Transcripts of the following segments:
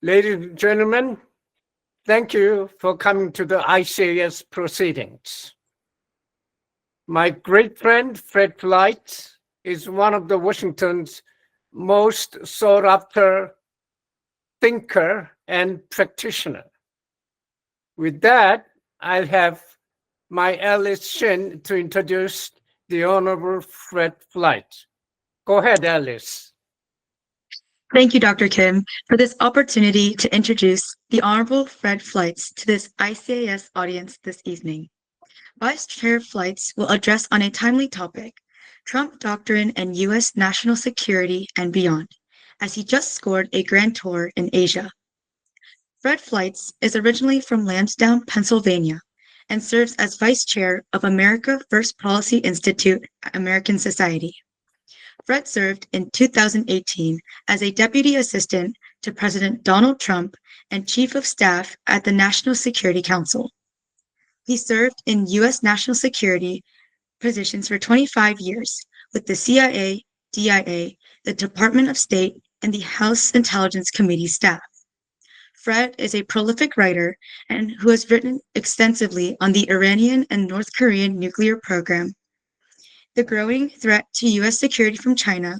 Ladies and gentlemen, thank you for coming to the ICAS proceedings. My great friend Fred Fleitz is one of the Washington's most sought after thinker and practitioner. With that, I'll have my Alice Shin to introduce the Honorable Fred Fleitz. Go ahead, Alice. Thank you, Dr. Kim, for this opportunity to introduce the Honorable Fred Fleitz to this ICAS audience this evening. Vice Chair Fleitz will address on a timely topic, Trump doctrine and U.S. national security and beyond, as he just scored a grand tour in Asia. Fred Fleitz is originally from Lansdowne, Pennsylvania, and serves as Vice Chair of America First Policy Institute, American Society. Fred served in 2018 as a Deputy Assistant to President Donald Trump and Chief of Staff at the National Security Council. He served in U.S. national security positions for 25 years with the CIA, DIA, the Department of State, and the House Intelligence Committee staff. Fred is a prolific writer and who has written extensively on the Iranian and North Korean nuclear program, the growing threat to U.S. security from China,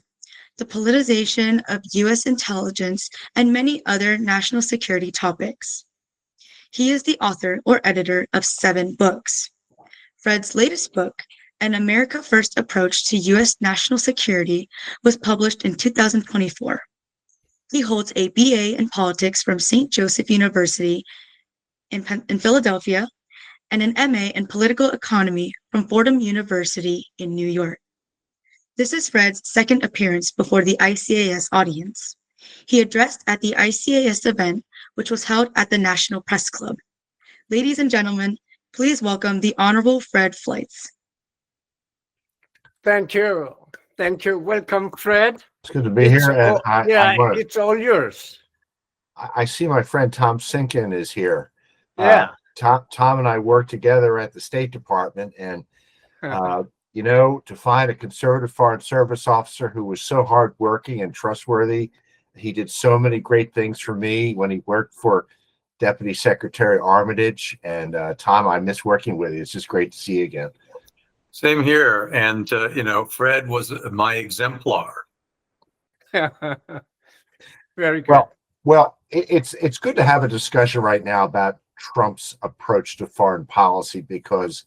the politicization of U.S. intelligence, and many other national security topics. He is the author or editor of 7 books. Fred's latest book, An America First Approach to U.S. National Security, was published in 2024. He holds a BA in politics from St. Joseph University in Philadelphia and an MA in political economy from Fordham University in New York. This is Fred's second appearance before the ICAS audience. He addressed at the ICAS event, which was held at the National Press Club. Ladies and gentlemen, please welcome the Honorable Fred Fleitz. Thank you. Thank you. Welcome, Fred. It's good to be here. And it's all yours. I see my friend Tom Sinkin is here. Yeah. Tom and I worked together at the State Department, and to find a conservative foreign service officer who was so hardworking and trustworthy, he did so many great things for me when he worked for Deputy Secretary Armitage. And Tom, I miss working with you. It's just great to see you again. Same here. And Fred was my exemplar. Very good. Well, it's good to have a discussion right now about Trump's approach to foreign policy, because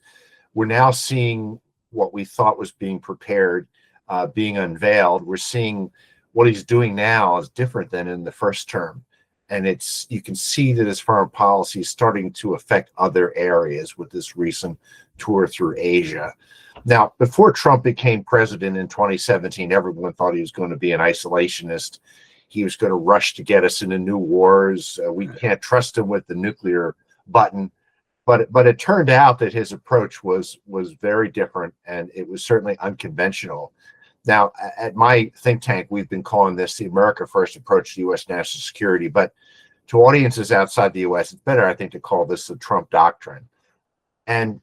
we're now seeing what we thought was being prepared, being unveiled. We're seeing what he's doing now is different than in the first term. And you can see that his foreign policy is starting to affect other areas with this recent tour through Asia. Now, before Trump became president in 2017, everyone thought he was going to be an isolationist. He was going to rush to get us into new wars. We can't trust him with the nuclear button. But it turned out that his approach was very different, and it was certainly unconventional. Now, at my think tank, we've been calling this the America First approach to U.S. national security. But to audiences outside the U.S., it's better, I think, to call this the Trump doctrine. And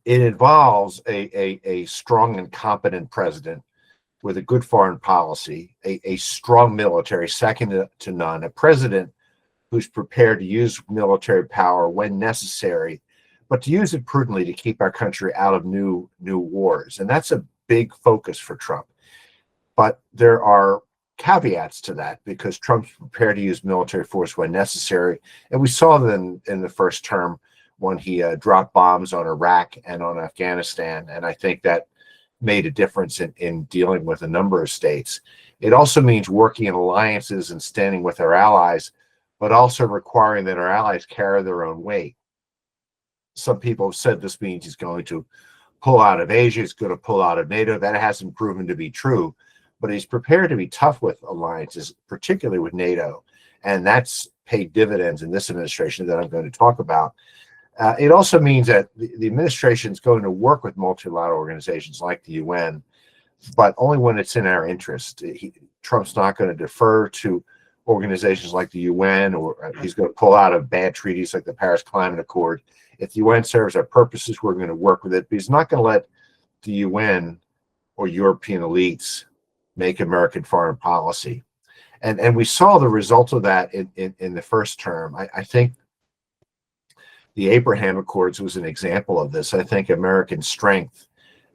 it involves a strong and competent president with a good foreign policy, a strong military, second to none, a president who's prepared to use military power when necessary, but to use it prudently to keep our country out of new wars. And that's a big focus for Trump. But there are caveats to that, because Trump's prepared to use military force when necessary. And we saw that in the first term when he dropped bombs on Iraq and on Afghanistan. And I think that made a difference in dealing with a number of states. It also means working in alliances and standing with our allies, but also requiring that our allies carry their own weight. Some people have said this means he's going to pull out of Asia, he's going to pull out of NATO. That hasn't proven to be true, but he's prepared to be tough with alliances, particularly with NATO. And that's paid dividends in this administration that I'm going to talk about. It also means that the administration is going to work with multilateral organizations like the UN, but only when it's in our interest. Trump's not going to defer to organizations like the UN, or he's going to pull out of bad treaties like the Paris Climate Accord. If the UN serves our purposes, we're going to work with it, but he's not going to let the UN or European elites make American foreign policy. And we saw the result of that in the first term. I think the Abraham Accords was an example of this. I think American strength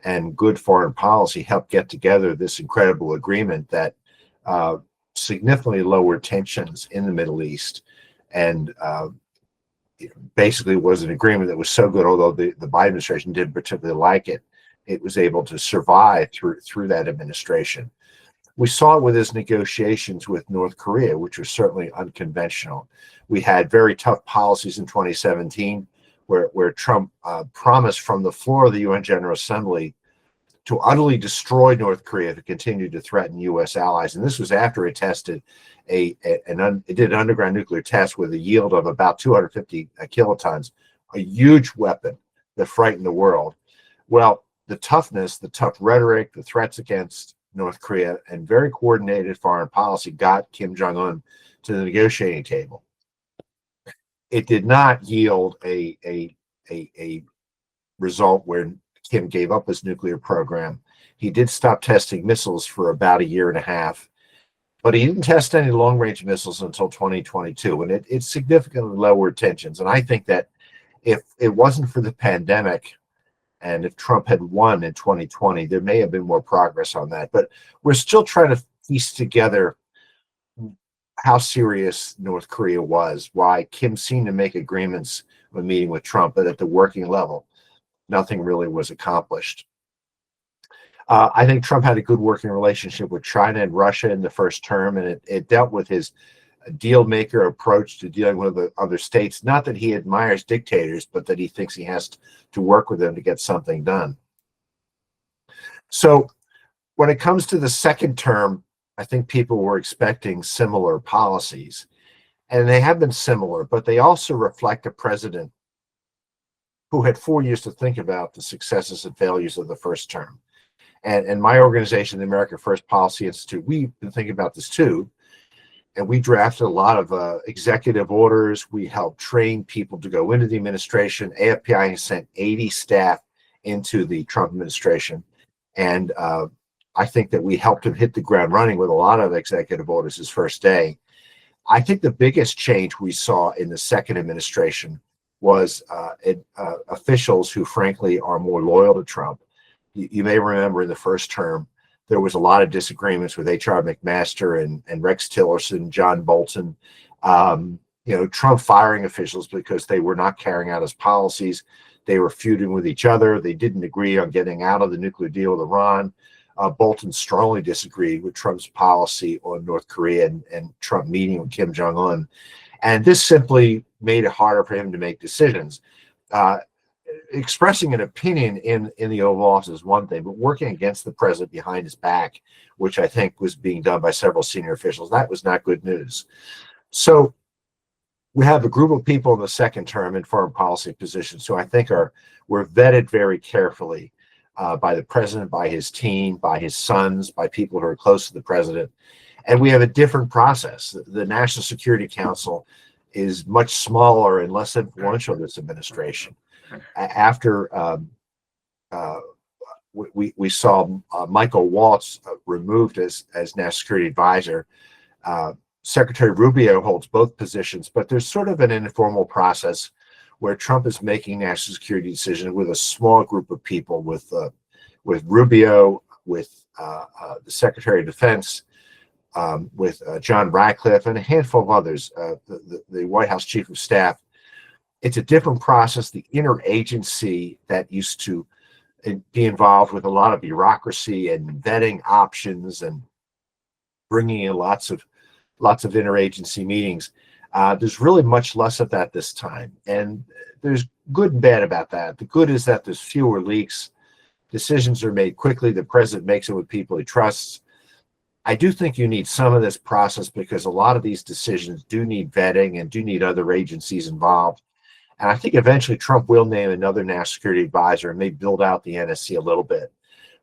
and good foreign policy helped get together this incredible agreement that significantly lowered tensions in the Middle East, and basically was an agreement that was so good, although the Biden administration didn't particularly like it, it was able to survive through that administration. We saw it with his negotiations with North Korea, which were certainly unconventional. We had very tough policies in 2017, where Trump promised from the floor of the UN General Assembly to utterly destroy North Korea to continue to threaten U.S. allies. And this was after it tested it did an underground nuclear test with a yield of about 250 kilotons, a huge weapon that frightened the world. Well, the toughness, the tough rhetoric, the threats against North Korea, and very coordinated foreign policy got Kim Jong-un to the negotiating table. It did not yield a result where Kim gave up his nuclear program. He did stop testing missiles for about a year and a half, but he didn't test any long-range missiles until 2022, and it significantly lowered tensions. And I think that if it wasn't for the pandemic, and if Trump had won in 2020, there may have been more progress on that. But we're still trying to piece together how serious North Korea was, why Kim seemed to make agreements when meeting with Trump, but at the working level, nothing really was accomplished. I think Trump had a good working relationship with China and Russia in the first term, and it dealt with his deal maker approach to dealing with the other states. Not that he admires dictators, but that he thinks he has to work with them to get something done. So when it comes to the second term, I think people were expecting similar policies, and they have been similar, but they also reflect a president who had 4 years to think about the successes and failures of the first term. And my organization, the America First Policy Institute, we've been thinking about this too. And we drafted a lot of executive orders. We helped train people to go into the administration. AFPI has sent 80 staff into the Trump administration. And I think that we helped him hit the ground running with a lot of executive orders his first day. I think the biggest change we saw in the second administration was officials who, frankly, are more loyal to Trump. You may remember in the first term, there was a lot of disagreements with H.R. McMaster and Rex Tillerson, John Bolton, Trump firing officials because they were not carrying out his policies. They were feuding with each other. They didn't agree on getting out of the nuclear deal with Iran. Bolton strongly disagreed with Trump's policy on North Korea and Trump meeting with Kim Jong-un. And this simply made it harder for him to make decisions. Expressing an opinion in the Oval Office is one thing, but working against the president behind his back, which I think was being done by several senior officials, that was not good news. So we have a group of people in the second term in foreign policy positions who I think were vetted very carefully by the president, by his team, by his sons, by people who are close to the president. And we have a different process. The National Security Council is much smaller and less influential in this administration. After we saw Michael Waltz removed as National Security Advisor, Secretary Rubio holds both positions, but there's sort of an informal process where Trump is making national security decisions with a small group of people, with Rubio, with the Secretary of Defense, with John Ratcliffe, and a handful of others, the White House Chief of Staff. It's a different process. The interagency that used to be involved with a lot of bureaucracy and vetting options and bringing in lots of interagency meetings. There's really much less of that this time, and there's good and bad about that. The good is that there's fewer leaks. Decisions are made quickly. The president makes it with people he trusts. I do think you need some of this process because a lot of these decisions do need vetting and do need other agencies involved. And I think eventually Trump will name another national security advisor and may build out the NSC a little bit.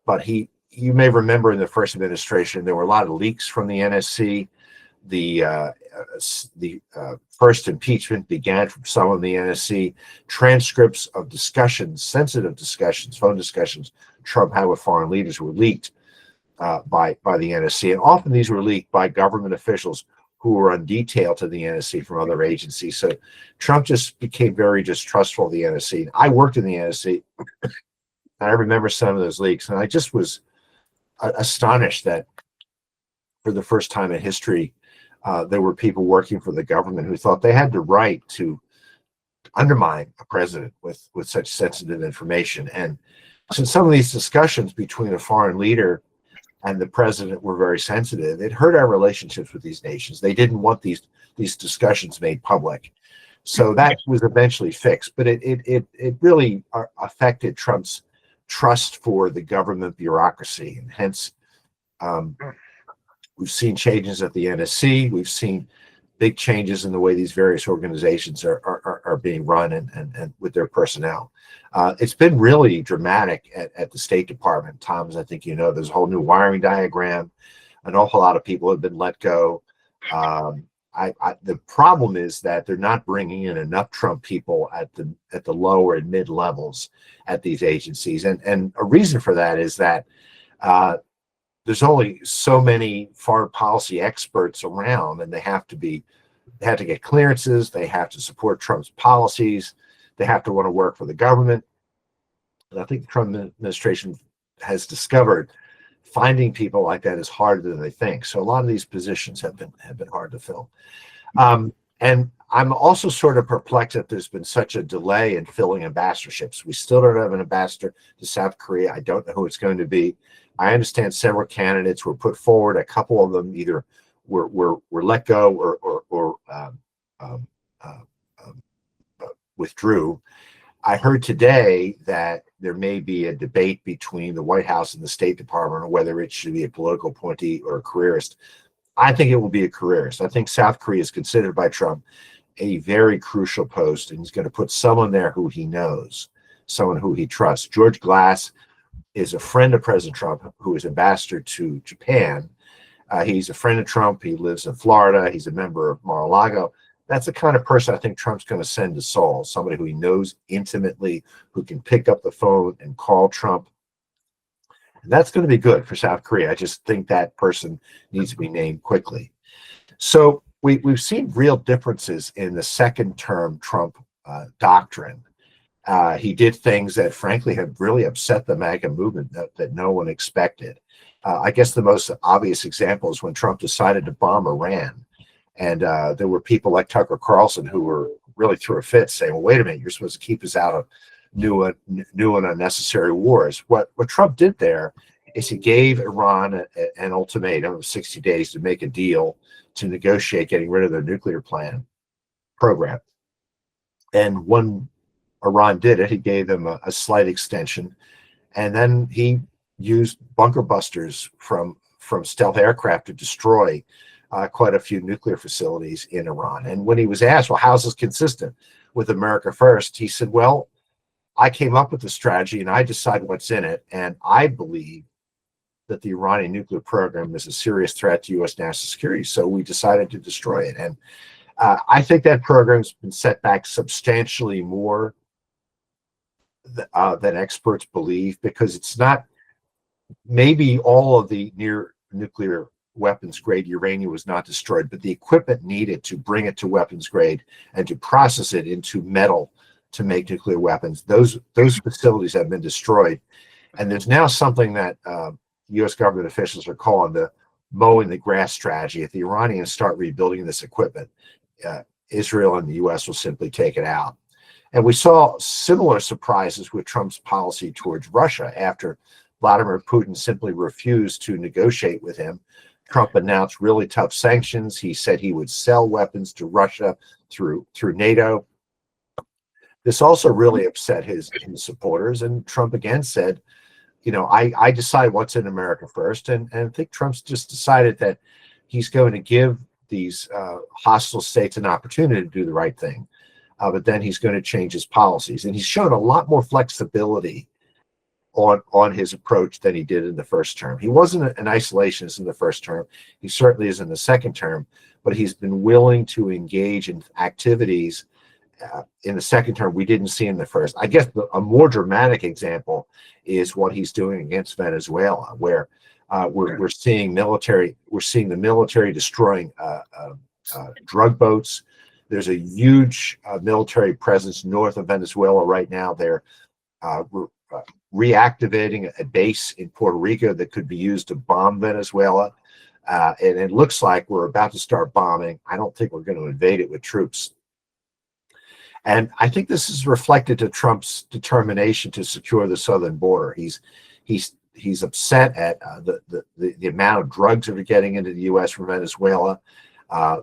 But you may remember in the first administration, there were a lot of leaks from the NSC. The first impeachment began from some of the NSC. Transcripts of discussions, sensitive discussions, phone discussions Trump had with foreign leaders were leaked. by the NSC, and often these were leaked by government officials who were on detail to the NSC from other agencies. So Trump just became very distrustful of the NSC. I worked in the NSC. I remember some of those leaks, and I just was astonished that for the first time in history, there were people working for the government who thought they had the right to undermine a president with such sensitive information. And since some of these discussions between a foreign leader and the president were very sensitive, it hurt our relationships with these nations. They didn't want these discussions made public. So that was eventually fixed, but it really affected Trump's trust for the government bureaucracy, and hence we've seen changes at the NSC. We've seen big changes in the way these various organizations are being run and with their personnel. It's been really dramatic at the State Department. Tom, as I think you know, there's a whole new wiring diagram. An awful lot of people have been let go. The problem is that they're not bringing in enough Trump people at the lower and mid levels at these agencies, and a reason for that is that there's only so many foreign policy experts around, and they have to get clearances. They have to support Trump's policies. They have to want to work for the government. And I think the Trump administration has discovered finding people like that is harder than they think. So a lot of these positions have been hard to fill. And I'm also sort of perplexed that there's been such a delay in filling ambassadorships. We still don't have an ambassador to South Korea. I don't know who it's going to be. I understand several candidates were put forward. A couple of them either were let go or withdrew. I heard today that there may be a debate between the White House and the State Department on whether it should be a political appointee or a careerist. I think it will be a careerist. I think South Korea is considered by Trump a very crucial post, and he's going to put someone there who he knows, someone who he trusts. George Glass is a friend of President Trump, who is ambassador to Japan. He's a friend of Trump. He lives in Florida. He's a member of Mar-a-Lago. That's the kind of person I think Trump's going to send to Seoul, somebody who he knows intimately, who can pick up the phone and call Trump. And that's going to be good for South Korea. I just think that person needs to be named quickly. So we've seen real differences in the second term Trump doctrine. He did things that frankly have really upset the MAGA movement that no one expected. I guess the most obvious example is when Trump decided to bomb Iran. And there were people like Tucker Carlson who were really threw a fit saying, well, wait a minute, you're supposed to keep us out of new and unnecessary wars. What Trump did there is he gave Iran an ultimatum of 60 days to make a deal to negotiate getting rid of their nuclear program. And when Iran did it, he gave them a slight extension. And then he used bunker busters from stealth aircraft to destroy quite a few nuclear facilities in Iran. And when he was asked, well, how's this consistent with America First? He said, well, I came up with the strategy and I decide what's in it. And I believe that the Iranian nuclear program is a serious threat to U.S. national security. So we decided to destroy it. And I think that program's been set back substantially more than experts believe, because it's not, maybe all of the near nuclear weapons grade uranium was not destroyed, but the equipment needed to bring it to weapons grade and to process it into metal to make nuclear weapons, those facilities have been destroyed. And there's now something that U.S. government officials are calling the mowing the grass strategy. If the Iranians start rebuilding this equipment, Israel and the U.S. will simply take it out. And we saw similar surprises with Trump's policy towards Russia. After Vladimir Putin simply refused to negotiate with him, Trump announced really tough sanctions. He said he would sell weapons to Russia through NATO. This also really upset his supporters. And Trump again said, you know, I decide what's in America first. And I think Trump's just decided that he's going to give these hostile states an opportunity to do the right thing. But then he's going to change his policies. And he's shown a lot more flexibility on his approach than he did in the first term. He wasn't an isolationist in the first term. He certainly is in the second term, but he's been willing to engage in activities in the second term we didn't see in the first. I guess a more dramatic example is what he's doing against Venezuela, where We're seeing the military destroying drug boats. There's a huge military presence north of Venezuela right now. They're reactivating a base in Puerto Rico that could be used to bomb Venezuela. And it looks like we're about to start bombing. I don't think we're going to invade it with troops. And I think this is reflected to Trump's determination to secure the southern border. He's upset at the amount of drugs that are getting into the U.S. from Venezuela,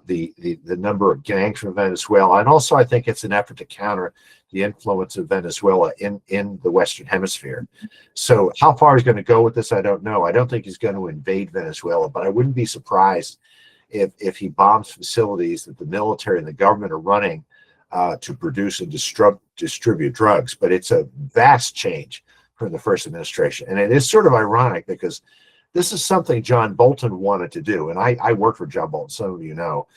the number of gangs from Venezuela, and also I think it's an effort to counter the influence of Venezuela in the Western Hemisphere. So how far he's going to go with this, I don't know. I don't think he's going to invade Venezuela, but I wouldn't be surprised if he bombs facilities that the military and the government are running to produce and distribute drugs. But it's a vast change from the first administration. And it is sort of ironic because this is something John Bolton wanted to do. And I work for John Bolton, some of you know.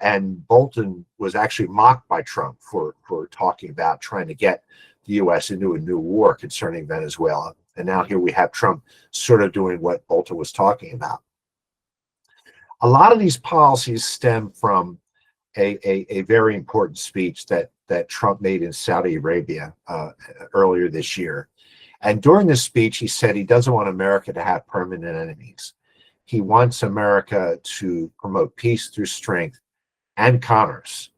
And Bolton was actually mocked by Trump for talking about trying to get the U.S. into a new war concerning Venezuela. And now here we have Trump sort of doing what Bolton was talking about. A lot of these policies stem from a very important speech that Trump made in Saudi Arabia earlier this year. And during this speech, he said he doesn't want America to have permanent enemies. He wants America to promote peace through strength and commerce.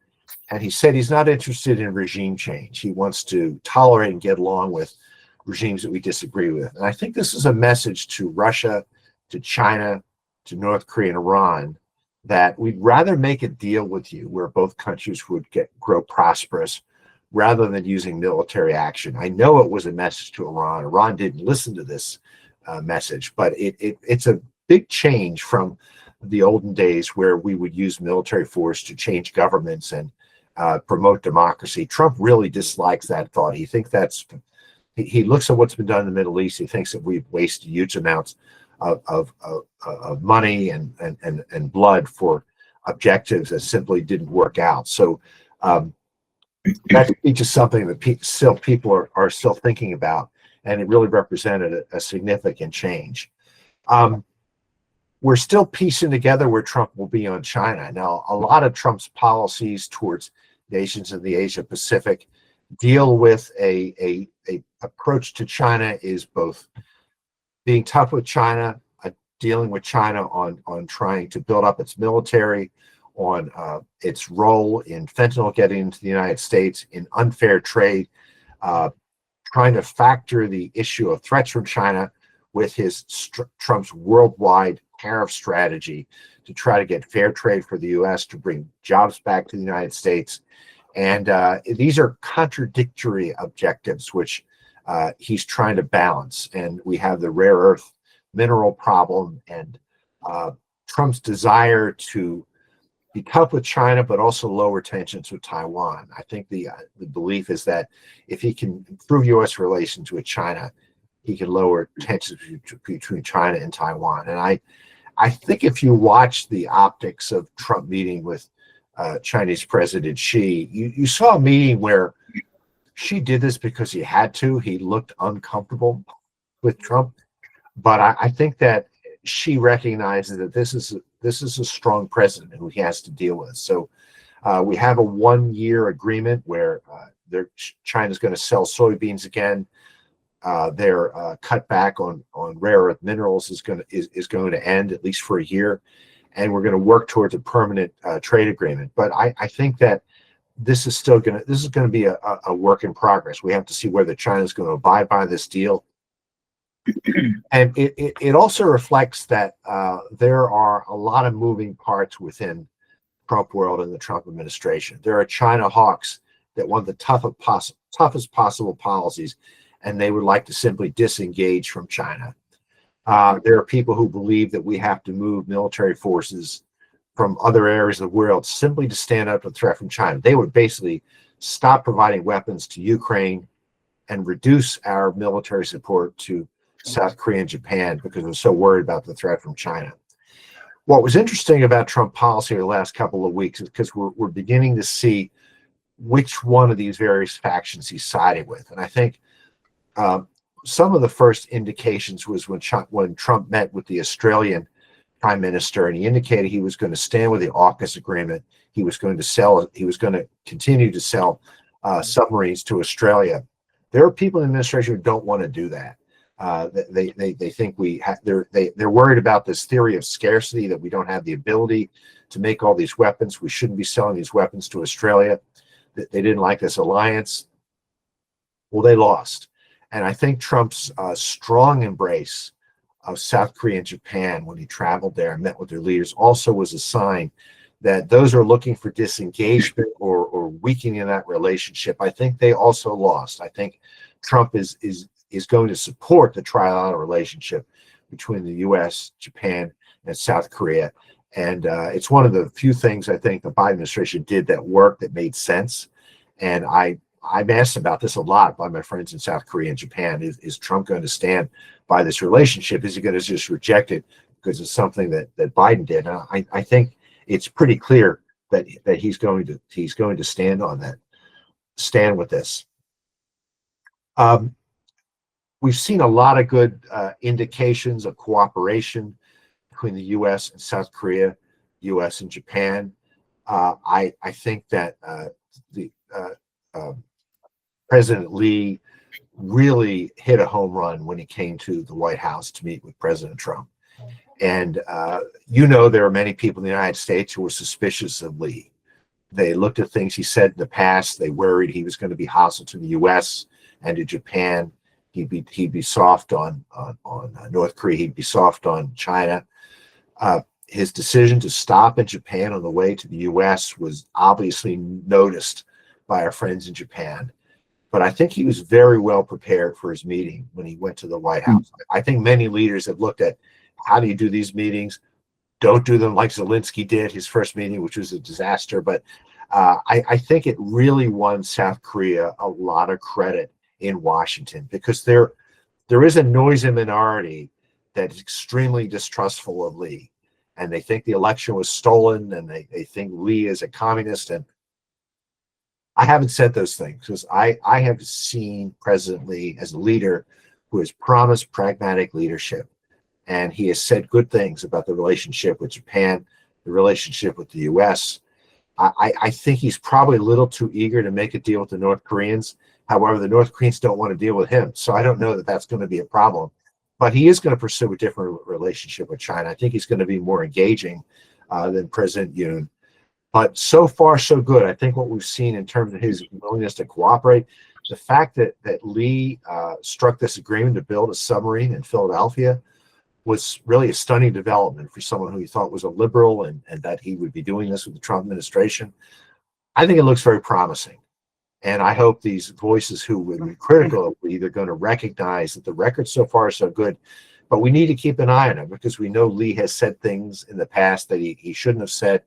And he said he's not interested in regime change. He wants to tolerate and get along with regimes that we disagree with. And I think this is a message to Russia, to China, to North Korea and Iran, that we'd rather make a deal with you where both countries would grow prosperous rather than using military action. I know it was a message to Iran. Iran didn't listen to this message, but it's a big change from the olden days where we would use military force to change governments and promote democracy. Trump really dislikes that thought. He thinks he looks at what's been done in the Middle East. He thinks that we've wasted huge amounts of money and blood for objectives that simply didn't work out. So that speech is something that people are still thinking about, and it really represented a significant change. We're still piecing together where Trump will be on China. Now, a lot of Trump's policies towards nations in the Asia Pacific deal with a approach to China is both being tough with China, dealing with China on trying to build up its military, on its role in fentanyl getting into the United States, in unfair trade, trying to factor the issue of threats from China with Trump's worldwide tariff strategy to try to get fair trade for the U.S., to bring jobs back to the United States. And these are contradictory objectives, which he's trying to balance. And we have the rare earth mineral problem and Trump's desire to be tough with China, but also lower tensions with Taiwan. I think the belief is that if he can improve U.S. relations with China, he can lower tensions between China and Taiwan. And I think if you watch the optics of Trump meeting with Chinese President Xi, you saw a meeting where Xi did this because he had to. He looked uncomfortable with Trump. But I think that Xi recognizes that this is a strong president who he has to deal with. So we have a 1-year agreement where China's going to sell soybeans again. Their cutback on rare earth minerals is going to end, at least for a year, and we're going to work towards a permanent trade agreement. But I think that this is going to be a work in progress. We have to see whether China is going to abide by this deal. And it also reflects that there are a lot of moving parts within Trump world and the Trump administration. There are China hawks that want the toughest possible policies, and they would like to simply disengage from China. There are people who believe that we have to move military forces from other areas of the world simply to stand up to the threat from China. They would basically stop providing weapons to Ukraine and reduce our military support to South Korea and Japan because we're so worried about the threat from China. What was interesting about Trump policy over the last couple of weeks is because we're beginning to see which one of these various factions he's siding with. And I think some of the first indications was when Trump met with the Australian prime minister, and he indicated he was going to stand with the AUKUS agreement. He was going to continue to sell submarines to Australia. There are people in the administration who don't want to do that. They think they're worried about this theory of scarcity, that we don't have the ability to make all these weapons. We shouldn't be selling these weapons to Australia. They didn't like this alliance. Well, they lost. And I think Trump's strong embrace of South Korea and Japan when he traveled there and met with their leaders also was a sign that those who are looking for disengagement or weakening in that relationship, I think they also lost. I think Trump is going to support the trilateral relationship between the U.S., Japan, and South Korea. And it's one of the few things I think the Biden administration did that worked, that made sense. And I'm asked about this a lot by my friends in South Korea and Japan. Is Trump going to stand by this relationship? Is he going to just reject it because it's something that Biden did? And I think it's pretty clear that he's going to stand on that, stand with this. We've seen a lot of good indications of cooperation between the U.S. and South Korea, U.S. and Japan. I think that President Lee really hit a home run when he came to the White House to meet with President Trump. And there are many people in the United States who were suspicious of Lee. They looked at things he said in the past. They worried he was going to be hostile to the U.S. and to Japan. He'd be soft on North Korea. He'd be soft on China. His decision to stop in Japan on the way to the U.S. was obviously noticed by our friends in Japan. But I think he was very well prepared for his meeting when he went to the White House. I think many leaders have looked at, how do you do these meetings? Don't do them like Zelensky did his first meeting, which was a disaster. But I think it really won South Korea a lot of credit in Washington, because there is a noisy minority that is extremely distrustful of Lee. And they think the election was stolen, and they think Lee is a communist. And I haven't said those things, because I have seen President Lee as a leader who has promised pragmatic leadership. And he has said good things about the relationship with Japan, the relationship with the U.S. I think he's probably a little too eager to make a deal with the North Koreans. However, the North Koreans don't want to deal with him. So I don't know that that's going to be a problem. But he is going to pursue a different relationship with China. I think he's going to be more engaging than President Yoon. But so far, so good. I think what we've seen in terms of his willingness to cooperate, the fact that Lee struck this agreement to build a submarine in Philadelphia was really a stunning development for someone who he thought was a liberal, and that he would be doing this with the Trump administration. I think it looks very promising. And I hope these voices who would be critical of Lee, they're going to recognize that the record so far is so good. But we need to keep an eye on him, because we know Lee has said things in the past that he shouldn't have said.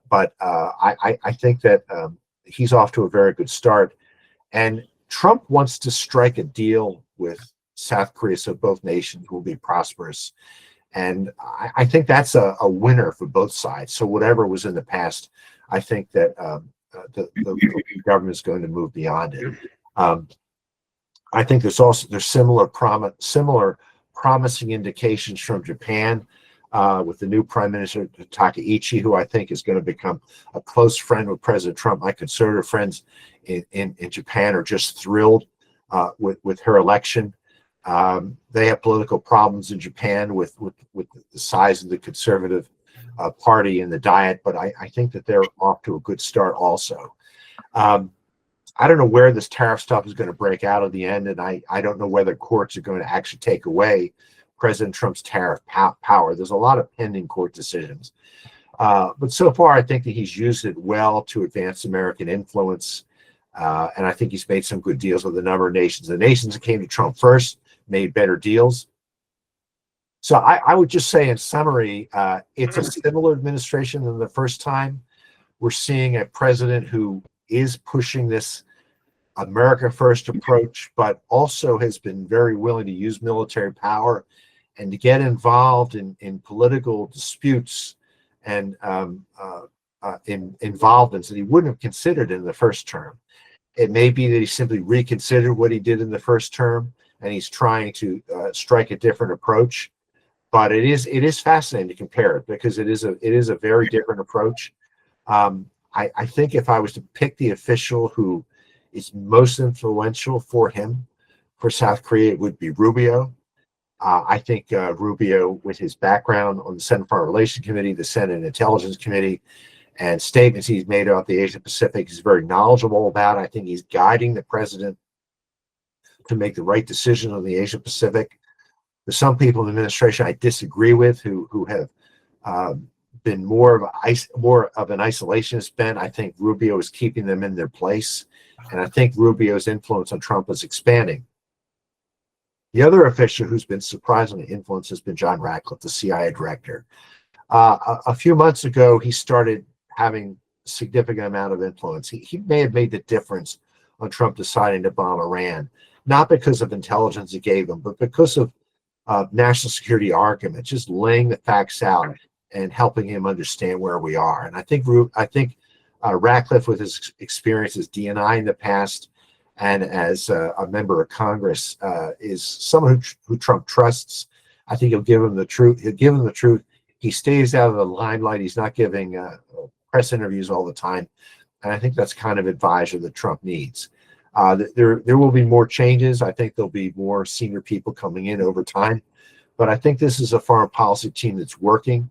But I think that he's off to a very good start. And Trump wants to strike a deal with South Korea so both nations will be prosperous. And I think that's a winner for both sides. So whatever was in the past, I think that the government is going to move beyond it. I think there's similar promising indications from Japan with the new Prime Minister Takaichi, who I think is going to become a close friend with President Trump. My conservative friends in Japan are just thrilled with her election. They have political problems in Japan with the size of the conservative party and the diet, but I think that they're off to a good start also. I don't know where this tariff stuff is going to break out at the end, and I don't know whether courts are going to actually take away President Trump's tariff power. There's a lot of pending court decisions. But so far, I think that he's used it well to advance American influence, and I think he's made some good deals with a number of nations. The nations that came to Trump first made better deals. So I would just say, in summary, it's a similar administration than the first time. We're seeing a president who is pushing this America First approach, but also has been very willing to use military power and to get involved in political disputes and in involvements that he wouldn't have considered in the first term. It may be that he simply reconsidered what he did in the first term, and he's trying to strike a different approach. But it is fascinating to compare it because it is a very different approach. I think if I was to pick the official who is most influential for him for South Korea, it would be Rubio. I think Rubio, with his background on the Senate Foreign Relations Committee, the Senate Intelligence Committee, and statements he's made about the Asia Pacific, he's very knowledgeable about. I think he's guiding the president to make the right decision on the Asia Pacific. There's some people in the administration I disagree with who have been more of an isolationist bent. I think Rubio is keeping them in their place, and I think Rubio's influence on Trump is expanding. The other official who's been surprisingly influenced has been John Ratcliffe, the CIA director. A few months ago, he started having a significant amount of influence. He may have made the difference on Trump deciding to bomb Iran, not because of intelligence he gave him, but because of national security arguments, just laying the facts out and helping him understand where we are. And I think Ratcliffe, with his experience as DNI in the past and as a member of Congress, is someone who Trump trusts. I think he'll give him the truth. He'll give him the truth. He stays out of the limelight. He's not giving press interviews all the time. And I think that's kind of advisor that Trump needs. There will be more changes. I think there'll be more senior people coming in over time. But I think this is a foreign policy team that's working.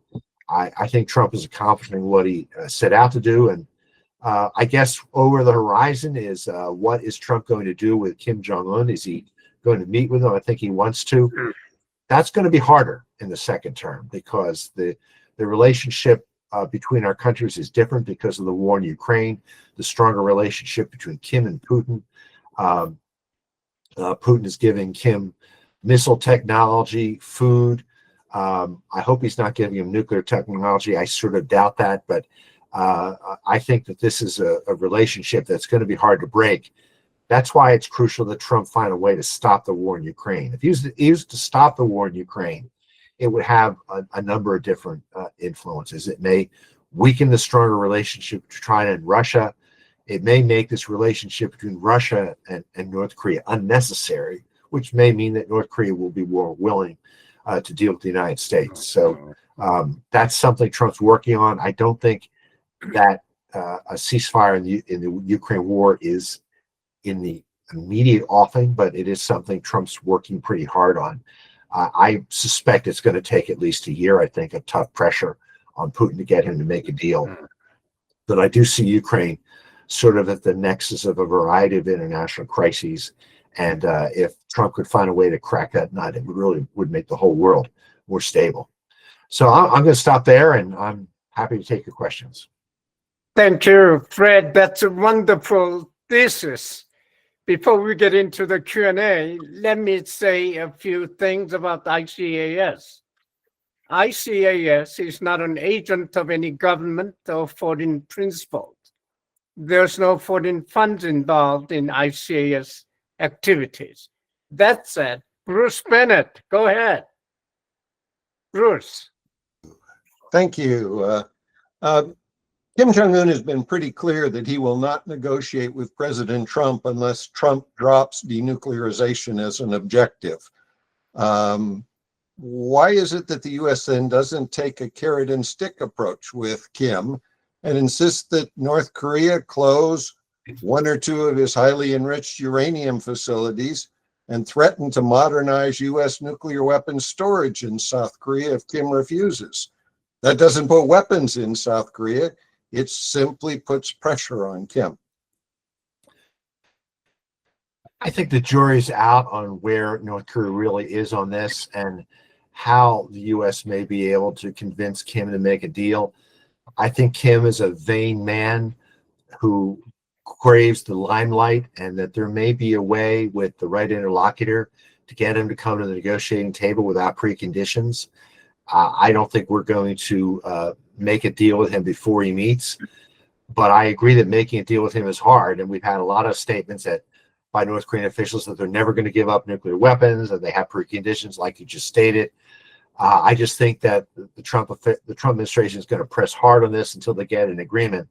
I think Trump is accomplishing what he set out to do. And I guess over the horizon is what is Trump going to do with Kim Jong-un? Is he going to meet with him? I think he wants to. That's going to be harder in the second term because the relationship between our countries is different because of the war in Ukraine, the stronger relationship between Kim and Putin. Putin is giving Kim missile technology, food. I hope he's not giving him nuclear technology. I sort of doubt that, but I think that this is a relationship that's going to be hard to break. That's why it's crucial that Trump find a way to stop the war in Ukraine. If he was to stop the war in Ukraine, it would have a number of different influences. It may weaken the stronger relationship between China and Russia. It may make this relationship between Russia and North Korea unnecessary, which may mean that North Korea will be more willing to deal with the United States. So that's something Trump's working on. I don't think that a ceasefire in the Ukraine war is in the immediate offing, but it is something Trump's working pretty hard on. I suspect it's going to take at least a year, I think, of tough pressure on Putin to get him to make a deal. But I do see Ukraine sort of at the nexus of a variety of international crises. And if Trump could find a way to crack that nut, it would make the whole world more stable. So I'm going to stop there, and I'm happy to take your questions. Thank you, Fred. That's a wonderful thesis. Before we get into the Q&A, let me say a few things about ICAS. ICAS is not an agent of any government or foreign principles. There's no foreign funds involved in ICAS activities. That said, Bruce Bennett, go ahead. Bruce. Thank you. Kim Jong-un has been pretty clear that he will not negotiate with President Trump unless Trump drops denuclearization as an objective. Why is it that the U.S. then doesn't take a carrot and stick approach with Kim and insist that North Korea close one or two of his highly enriched uranium facilities and threaten to modernize U.S. nuclear weapons storage in South Korea if Kim refuses? That doesn't put weapons in South Korea. It simply puts pressure on Kim. I think the jury's out on where North Korea really is on this and how the U.S. may be able to convince Kim to make a deal. I think Kim is a vain man who craves the limelight, and that there may be a way with the right interlocutor to get him to come to the negotiating table without preconditions. I don't think we're going to make a deal with him before he meets, but I agree that making a deal with him is hard, and we've had a lot of statements by North Korean officials that they're never going to give up nuclear weapons, and they have preconditions like you just stated. I just think that the Trump administration is going to press hard on this until they get an agreement.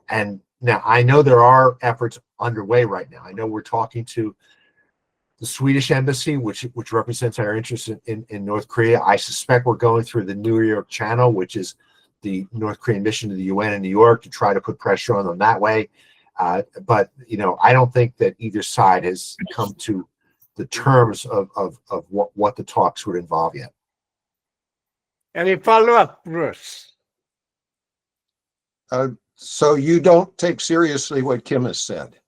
And now I know there are efforts underway right now. I know we're talking to Swedish embassy, which represents our interest in North Korea. I suspect we're going through the New York Channel, which is the North Korean mission to the UN in New York, to try to put pressure on them that way. But I don't think that either side has come to the terms of what the talks would involve yet. Any follow-up, Bruce? So you don't take seriously what Kim has said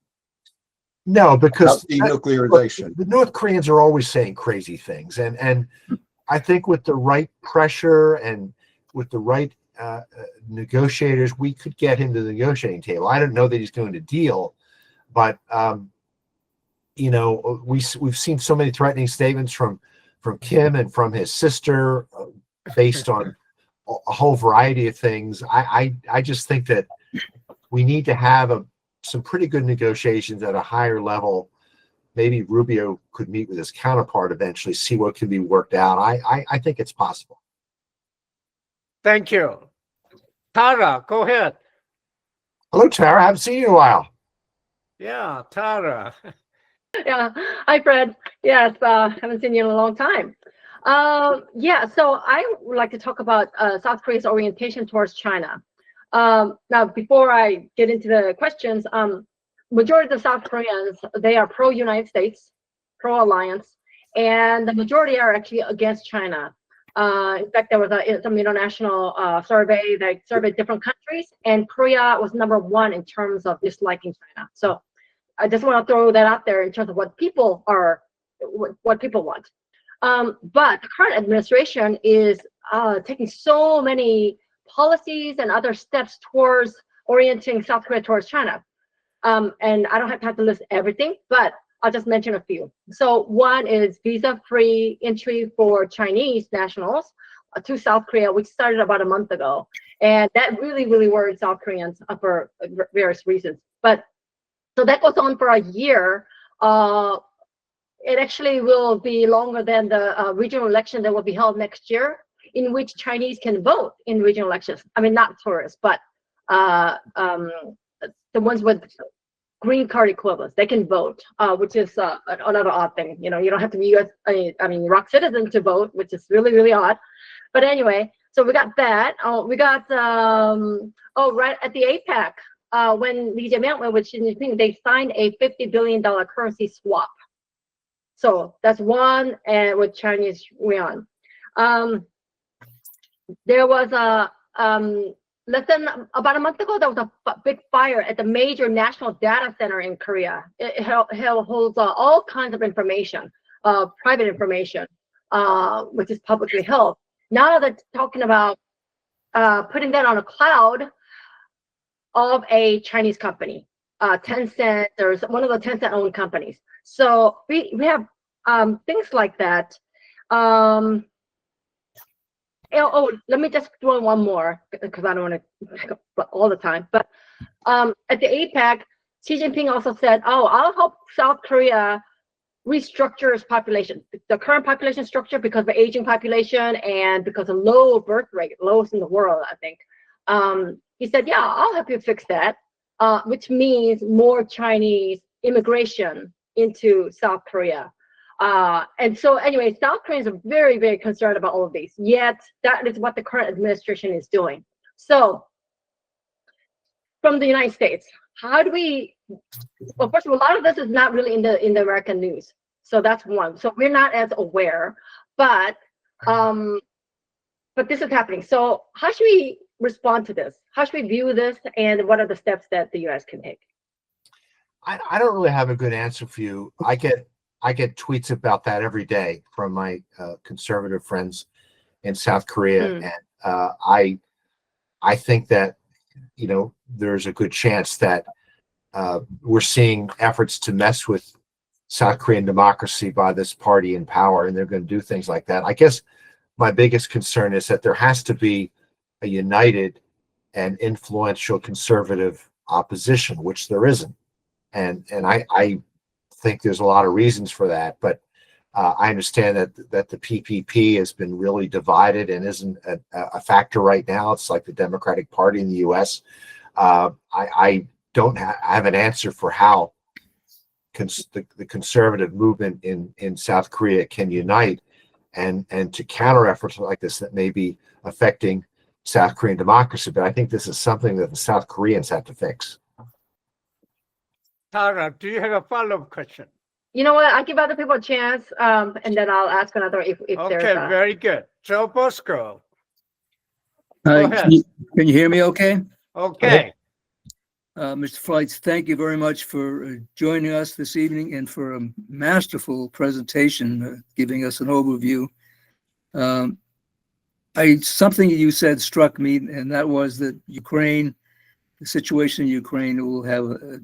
No, because about denuclearization. the North Koreans are always saying crazy things, and I think with the right pressure and with the right negotiators, we could get him to the negotiating table. I don't know that he's going to deal, but we've seen so many threatening statements from Kim and from his sister, based on a whole variety of things. I just think that we need to have some pretty good negotiations at a higher level. Maybe Rubio could meet with his counterpart eventually, see what can be worked out. I think it's possible. Thank you. Tara, go ahead. Hello, Tara. I haven't seen you in a while. Yeah, Tara. Yeah. Hi, Fred. Yes, haven't seen you in a long time. Yeah, so I would like to talk about South Korea's orientation towards China. Now, before I get into the questions, majority of the South Koreans, they are pro-United States, pro-alliance, and the majority are actually against China. In fact, there was some international survey that surveyed different countries, and Korea was #1 in terms of disliking China. So I just want to throw that out there in terms of what people want. But the current administration is taking so many policies and other steps towards orienting South Korea towards China. And I don't have time to list everything, but I'll just mention a few. So one is visa-free entry for Chinese nationals to South Korea, which started about a month ago. And that really, really worried South Koreans for various reasons. But so that goes on for a year. It actually will be longer than the regional election that will be held next year, in which Chinese can vote in regional elections. I mean, not tourists, but the ones with green card equivalents, they can vote, which is another odd thing. You don't have to be US, Iraq citizen to vote, which is really, really odd. But anyway, so we got that. We got, right at the APEC, when Lee Jae-myung went with Xi Jinping, they signed a $50 billion currency swap. So that's one, and with Chinese yuan. There was less than about a month ago, there was a big fire at the major national data center in Korea. It holds all kinds of information, private information, which is publicly held. Now they're talking about putting that on a cloud of a Chinese company, Tencent, or one of the Tencent-owned companies. So we have things like that. Let me just throw in one more, because I don't want to take up all the time. But at the APEC, Xi Jinping also said, I'll help South Korea restructure its population. The current population structure, because of the aging population and because of low birth rate, lowest in the world, I think. He said, yeah, I'll help you fix that, which means more Chinese immigration into South Korea. And so anyway, South Koreans are very, very concerned about all of these, yet that is what the current administration is doing. So from the United States, how do we, well, first of all, a lot of this is not really in the American news. So that's one. So we're not as aware, but this is happening. So how should we respond to this? How should we view this, and what are the steps that the US can take? I don't really have a good answer for you. I get tweets about that every day from my conservative friends in South Korea, and I think that there's a good chance that we're seeing efforts to mess with South Korean democracy by this party in power, and they're going to do things like that. I guess my biggest concern is that there has to be a united and influential conservative opposition, which there isn't, and I think there's a lot of reasons for that, but I understand that the PPP has been really divided and isn't a factor right now. It's like the Democratic Party in the U.S. I don't have an answer for how the conservative movement in South Korea can unite and to counter efforts like this that may be affecting South Korean democracy. But I think this is something that the South Koreans have to fix. Tara, do you have a follow-up question? You know what? I'll give other people a chance, and then I'll ask another if Okay, there's a. very good. Joe Bosco. Hi, ahead. can you hear me okay? Okay. Mr. Fleitz, thank you very much for joining us this evening and for a masterful presentation, giving us an overview. Something you said struck me, and that was that the situation in Ukraine will have a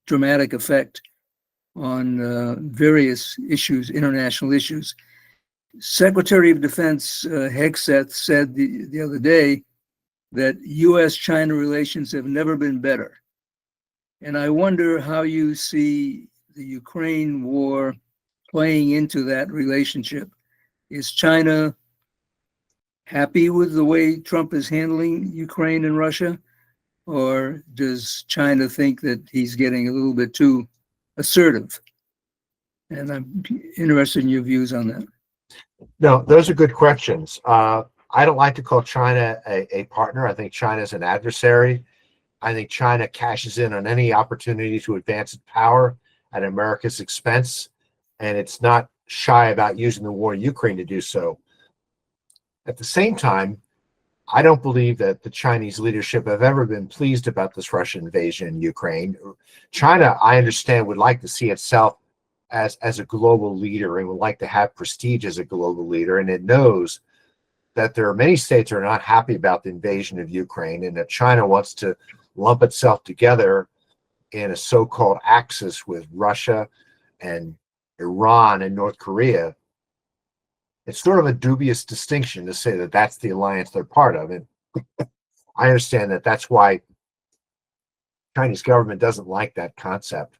dramatic effect on various issues, international issues. Secretary of Defense Hegseth said the other day that U.S.-China relations have never been better. And I wonder how you see the Ukraine war playing into that relationship. Is China happy with the way Trump is handling Ukraine and Russia? Or does China think that he's getting a little bit too assertive? And I'm interested in your views on that. No, those are good questions. I don't like to call China a partner. I think China is an adversary. I think China cashes in on any opportunity to advance its power at America's expense, and it's not shy about using the war in Ukraine to do so. At the same time, I don't believe that the Chinese leadership have ever been pleased about this Russian invasion in Ukraine. China, I understand, would like to see itself as a global leader and would like to have prestige as a global leader, and it knows that there are many states that are not happy about the invasion of Ukraine and that China wants to lump itself together in a so-called axis with Russia and Iran and North Korea. It's sort of a dubious distinction to say that that's the alliance they're part of. And I understand that that's why the Chinese government doesn't like that concept.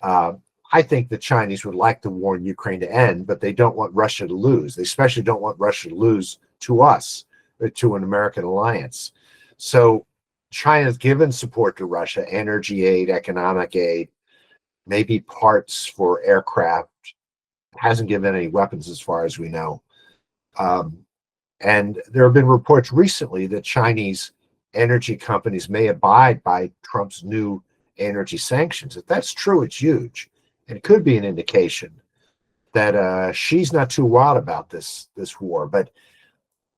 I think the Chinese would like the war in Ukraine to end, but they don't want Russia to lose. They especially don't want Russia to lose to us, or to an American alliance. So China's given support to Russia, energy aid, economic aid, maybe parts for aircraft, hasn't given any weapons as far as we know. And there have been reports recently that Chinese energy companies may abide by Trump's new energy sanctions. If that's true, it's huge. And it could be an indication that Xi's not too wild about this war. But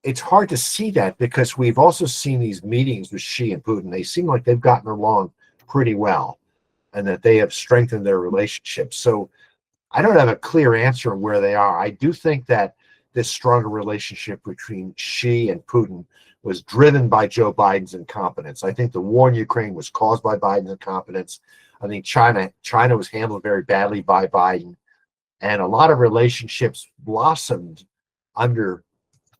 it's hard to see that because we've also seen these meetings with Xi and Putin. They seem like they've gotten along pretty well and that they have strengthened their relationship. So I don't have a clear answer on where they are. I do think that this stronger relationship between Xi and Putin was driven by Joe Biden's incompetence. I think the war in Ukraine was caused by Biden's incompetence. I think China was handled very badly by Biden. And a lot of relationships blossomed under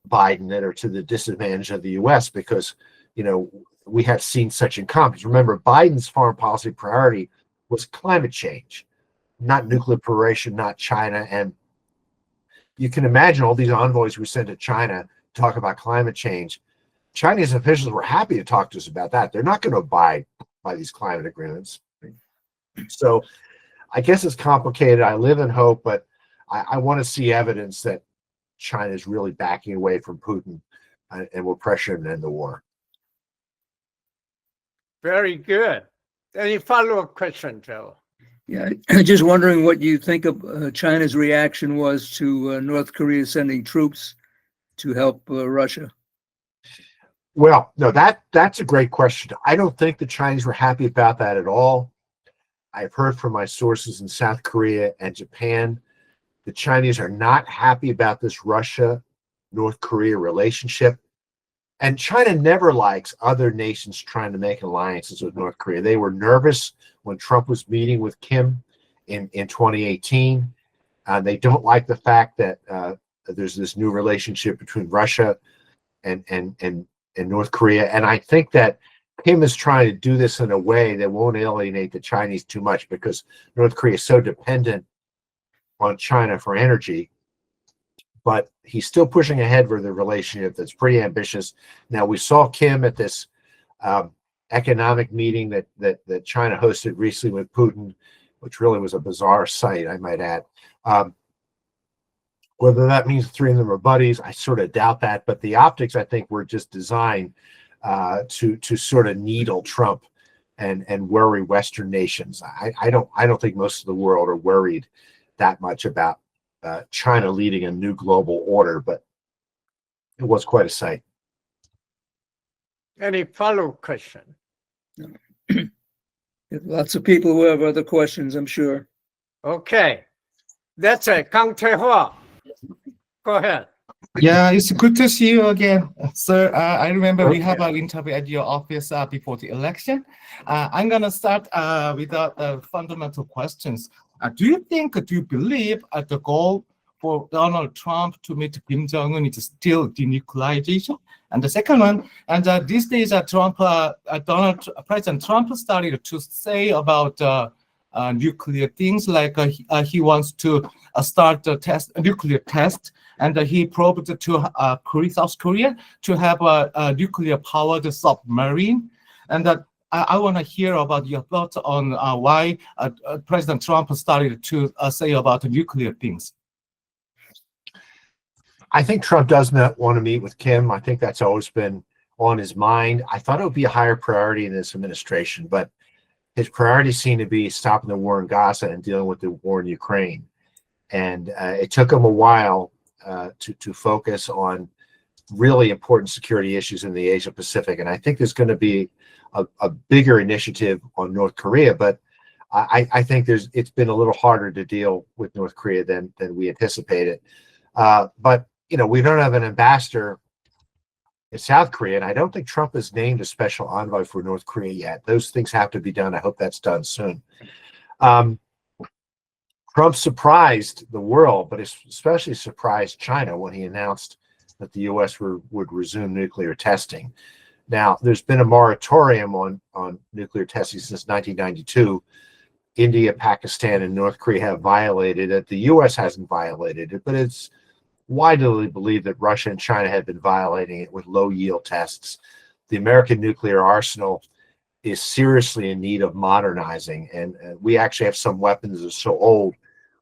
Biden that are to the disadvantage of the U.S. because, we have seen such incompetence. Remember, Biden's foreign policy priority was climate change, not nuclear proliferation, not China. And you can imagine all these envoys we sent to China to talk about climate change. Chinese officials were happy to talk to us about that. They're not going to abide by these climate agreements. So I guess it's complicated. I live in hope, but I want to see evidence that China is really backing away from Putin and will pressure him to end the war. Very good. Any follow-up question, Joe? Yeah, just wondering what you think of China's reaction was to North Korea sending troops to help Russia. Well, no, that's a great question. I don't think the Chinese were happy about that at all. I've heard from my sources in South Korea and Japan, the Chinese are not happy about this Russia-North Korea relationship. And China never likes other nations trying to make alliances with North Korea. They were nervous when Trump was meeting with Kim in 2018. They don't like the fact that there's this new relationship between Russia and North Korea. And I think that Kim is trying to do this in a way that won't alienate the Chinese too much because North Korea is so dependent on China for energy. But he's still pushing ahead with a relationship that's pretty ambitious. Now, we saw Kim at this economic meeting that China hosted recently with Putin. which really was a bizarre sight, I might add. Whether that means the three of them are buddies, I sort of doubt that. But the optics, I think, were just designed to sort of needle Trump and worry Western nations. I don't think most of the world are worried that much about China leading a new global order, but it was quite a sight. Any follow-up question? Lots of people who have other questions, I'm sure. Okay. That's it. Kang Tae-hwa. Go ahead. Yeah, it's good to see you again, sir. I remember we have an interview at your office before the election. I'm gonna start with the fundamental questions. Do you believe the goal for Donald Trump to meet Kim Jong-un is still denuclearization? And the second one, and these days, President Trump started to say about nuclear things, like he wants to start a nuclear test, and he probed to South Korea to have a nuclear-powered submarine. And I want to hear about your thoughts on why President Trump started to say about nuclear things. I think Trump does not want to meet with Kim. I think that's always been on his mind. I thought it would be a higher priority in this administration, but his priorities seem to be stopping the war in Gaza and dealing with the war in Ukraine. And it took him a while to focus on really important security issues in the Asia Pacific. And I think there's going to be a bigger initiative on North Korea, but I think it's been a little harder to deal with North Korea than we anticipated. But we don't have an ambassador in South Korea, and I don't think Trump has named a special envoy for North Korea yet. Those things have to be done. I hope that's done soon. Trump surprised the world, but especially surprised China when he announced that the U.S. would resume nuclear testing. Now, there's been a moratorium on nuclear testing since 1992. India, Pakistan, and North Korea have violated it. The U.S. hasn't violated it, but it's widely believed that Russia and China have been violating it with low-yield tests. The American nuclear arsenal is seriously in need of modernizing, and we actually have some weapons that are so old,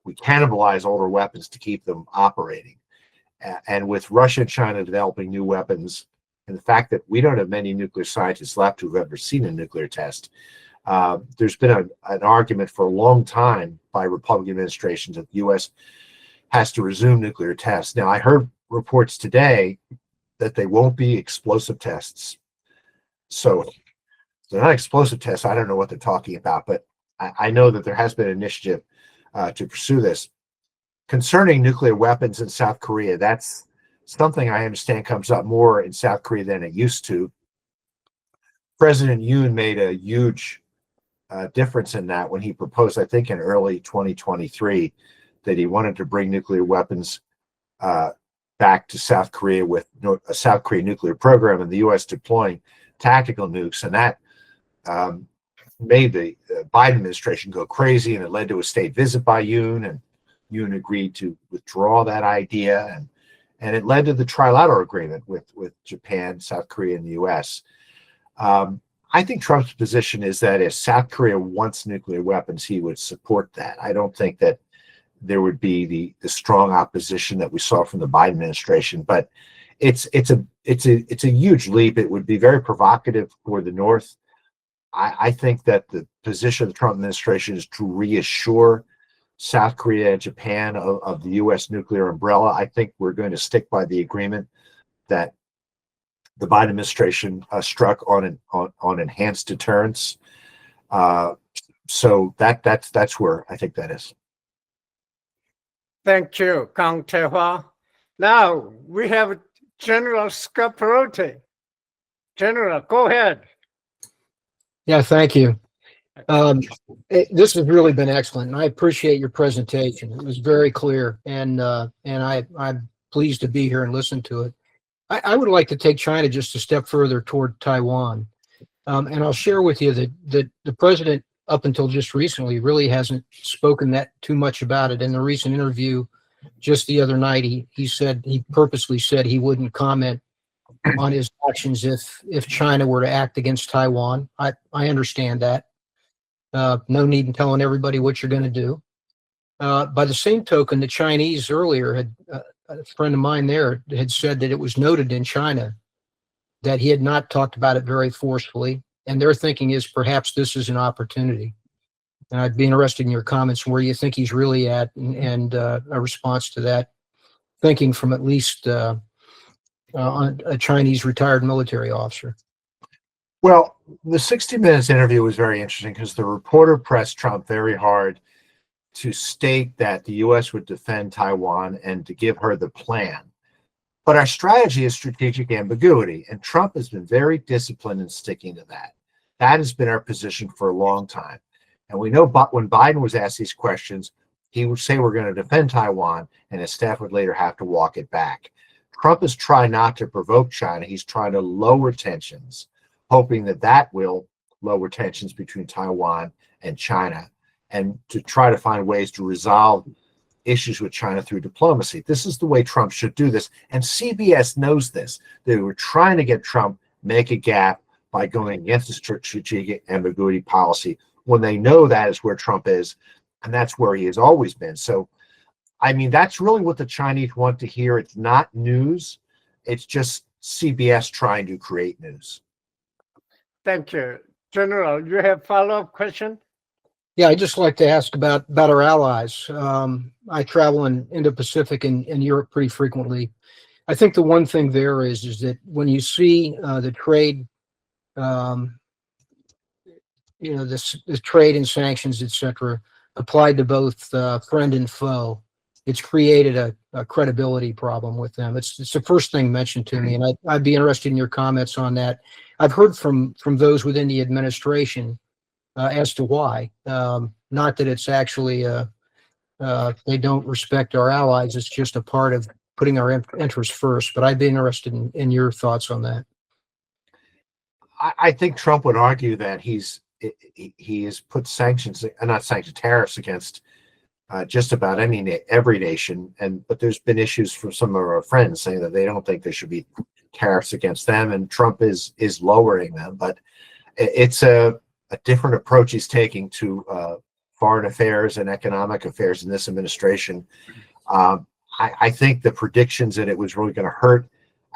we cannibalize older weapons to keep them operating. And with Russia and China developing new weapons, and the fact that we don't have many nuclear scientists left who've ever seen a nuclear test, there's been an argument for a long time by Republican administrations that the U.S. has to resume nuclear tests. Now, I heard reports today that they won't be explosive tests. So if they're not explosive tests, I don't know what they're talking about, but I know that there has been an initiative to pursue this. Concerning nuclear weapons in South Korea, that's something I understand comes up more in South Korea than it used to. President Yoon made a huge difference in that when he proposed, I think in early 2023, that he wanted to bring nuclear weapons back to South Korea with a South Korean nuclear program and the U.S. deploying tactical nukes. And that made the Biden administration go crazy, and it led to a state visit by Yoon, and Yoon agreed to withdraw that idea. And it led to the trilateral agreement with Japan, South Korea, and the U.S. I think Trump's position is that if South Korea wants nuclear weapons, he would support that. I don't think that there would be the strong opposition that we saw from the Biden administration, but it's a huge leap. It would be very provocative for the North. I think that the position of the Trump administration is to reassure South Korea and Japan of the U.S. nuclear umbrella. I think we're going to stick by the agreement that the Biden administration struck on enhanced deterrence. So that's where I think that is. Thank you, Kang Tae-hwa. Now we have General Scaparotti. General, go ahead. Yeah, thank you. This has really been excellent, and I appreciate your presentation. It was very clear, and I'm pleased to be here and listen to it. I would like to take China just a step further toward Taiwan, and I'll share with you that the president, up until just recently, really hasn't spoken that too much about it. In the recent interview just the other night, he purposely said he wouldn't comment on his actions if China were to act against Taiwan. I understand that. No need in telling everybody what you're going to do. By the same token, the Chinese earlier had a friend of mine there had said that it was noted in China that he had not talked about it very forcefully, and their thinking is perhaps this is an opportunity. And I'd be interested in your comments where you think he's really at, and a response to that thinking from at least a Chinese retired military officer. Well, the 60 Minutes interview was very interesting because the reporter pressed Trump very hard to state that the U.S. would defend Taiwan and to give her the plan. But our strategy is strategic ambiguity, and Trump has been very disciplined in sticking to that. That has been our position for a long time. And we know when Biden was asked these questions, he would say we're going to defend Taiwan, and his staff would later have to walk it back. Trump is trying not to provoke China. He's trying to lower tensions, hoping that that will lower tensions between Taiwan and China, and to try to find ways to resolve issues with China through diplomacy. This is the way Trump should do this. And CBS knows this. They were trying to get Trump make a gap by going against the strategic ambiguity policy when they know that is where Trump is, and that's where he has always been. So, I mean, that's really what the Chinese want to hear. It's not news. It's just CBS trying to create news. Thank you. General, you have follow-up question? Yeah, I'd just like to ask about our allies. I travel in Indo-Pacific and Europe pretty frequently. I think the one thing there is that when you see the trade, the trade and sanctions, etc., applied to both friend and foe, it's created a credibility problem with them. It's the first thing mentioned to me, and I'd be interested in your comments on that. I've heard from those within the administration as to why. Not that it's actually they don't respect our allies. It's just a part of putting our interests first. But I'd be interested in your thoughts on that. I think Trump would argue that he has put tariffs against just about every nation. But there's been issues from some of our friends saying that they don't think there should be tariffs against them, and Trump is lowering them. But it's a different approach he's taking to foreign affairs and economic affairs in this administration. I think the predictions that it was really going to hurt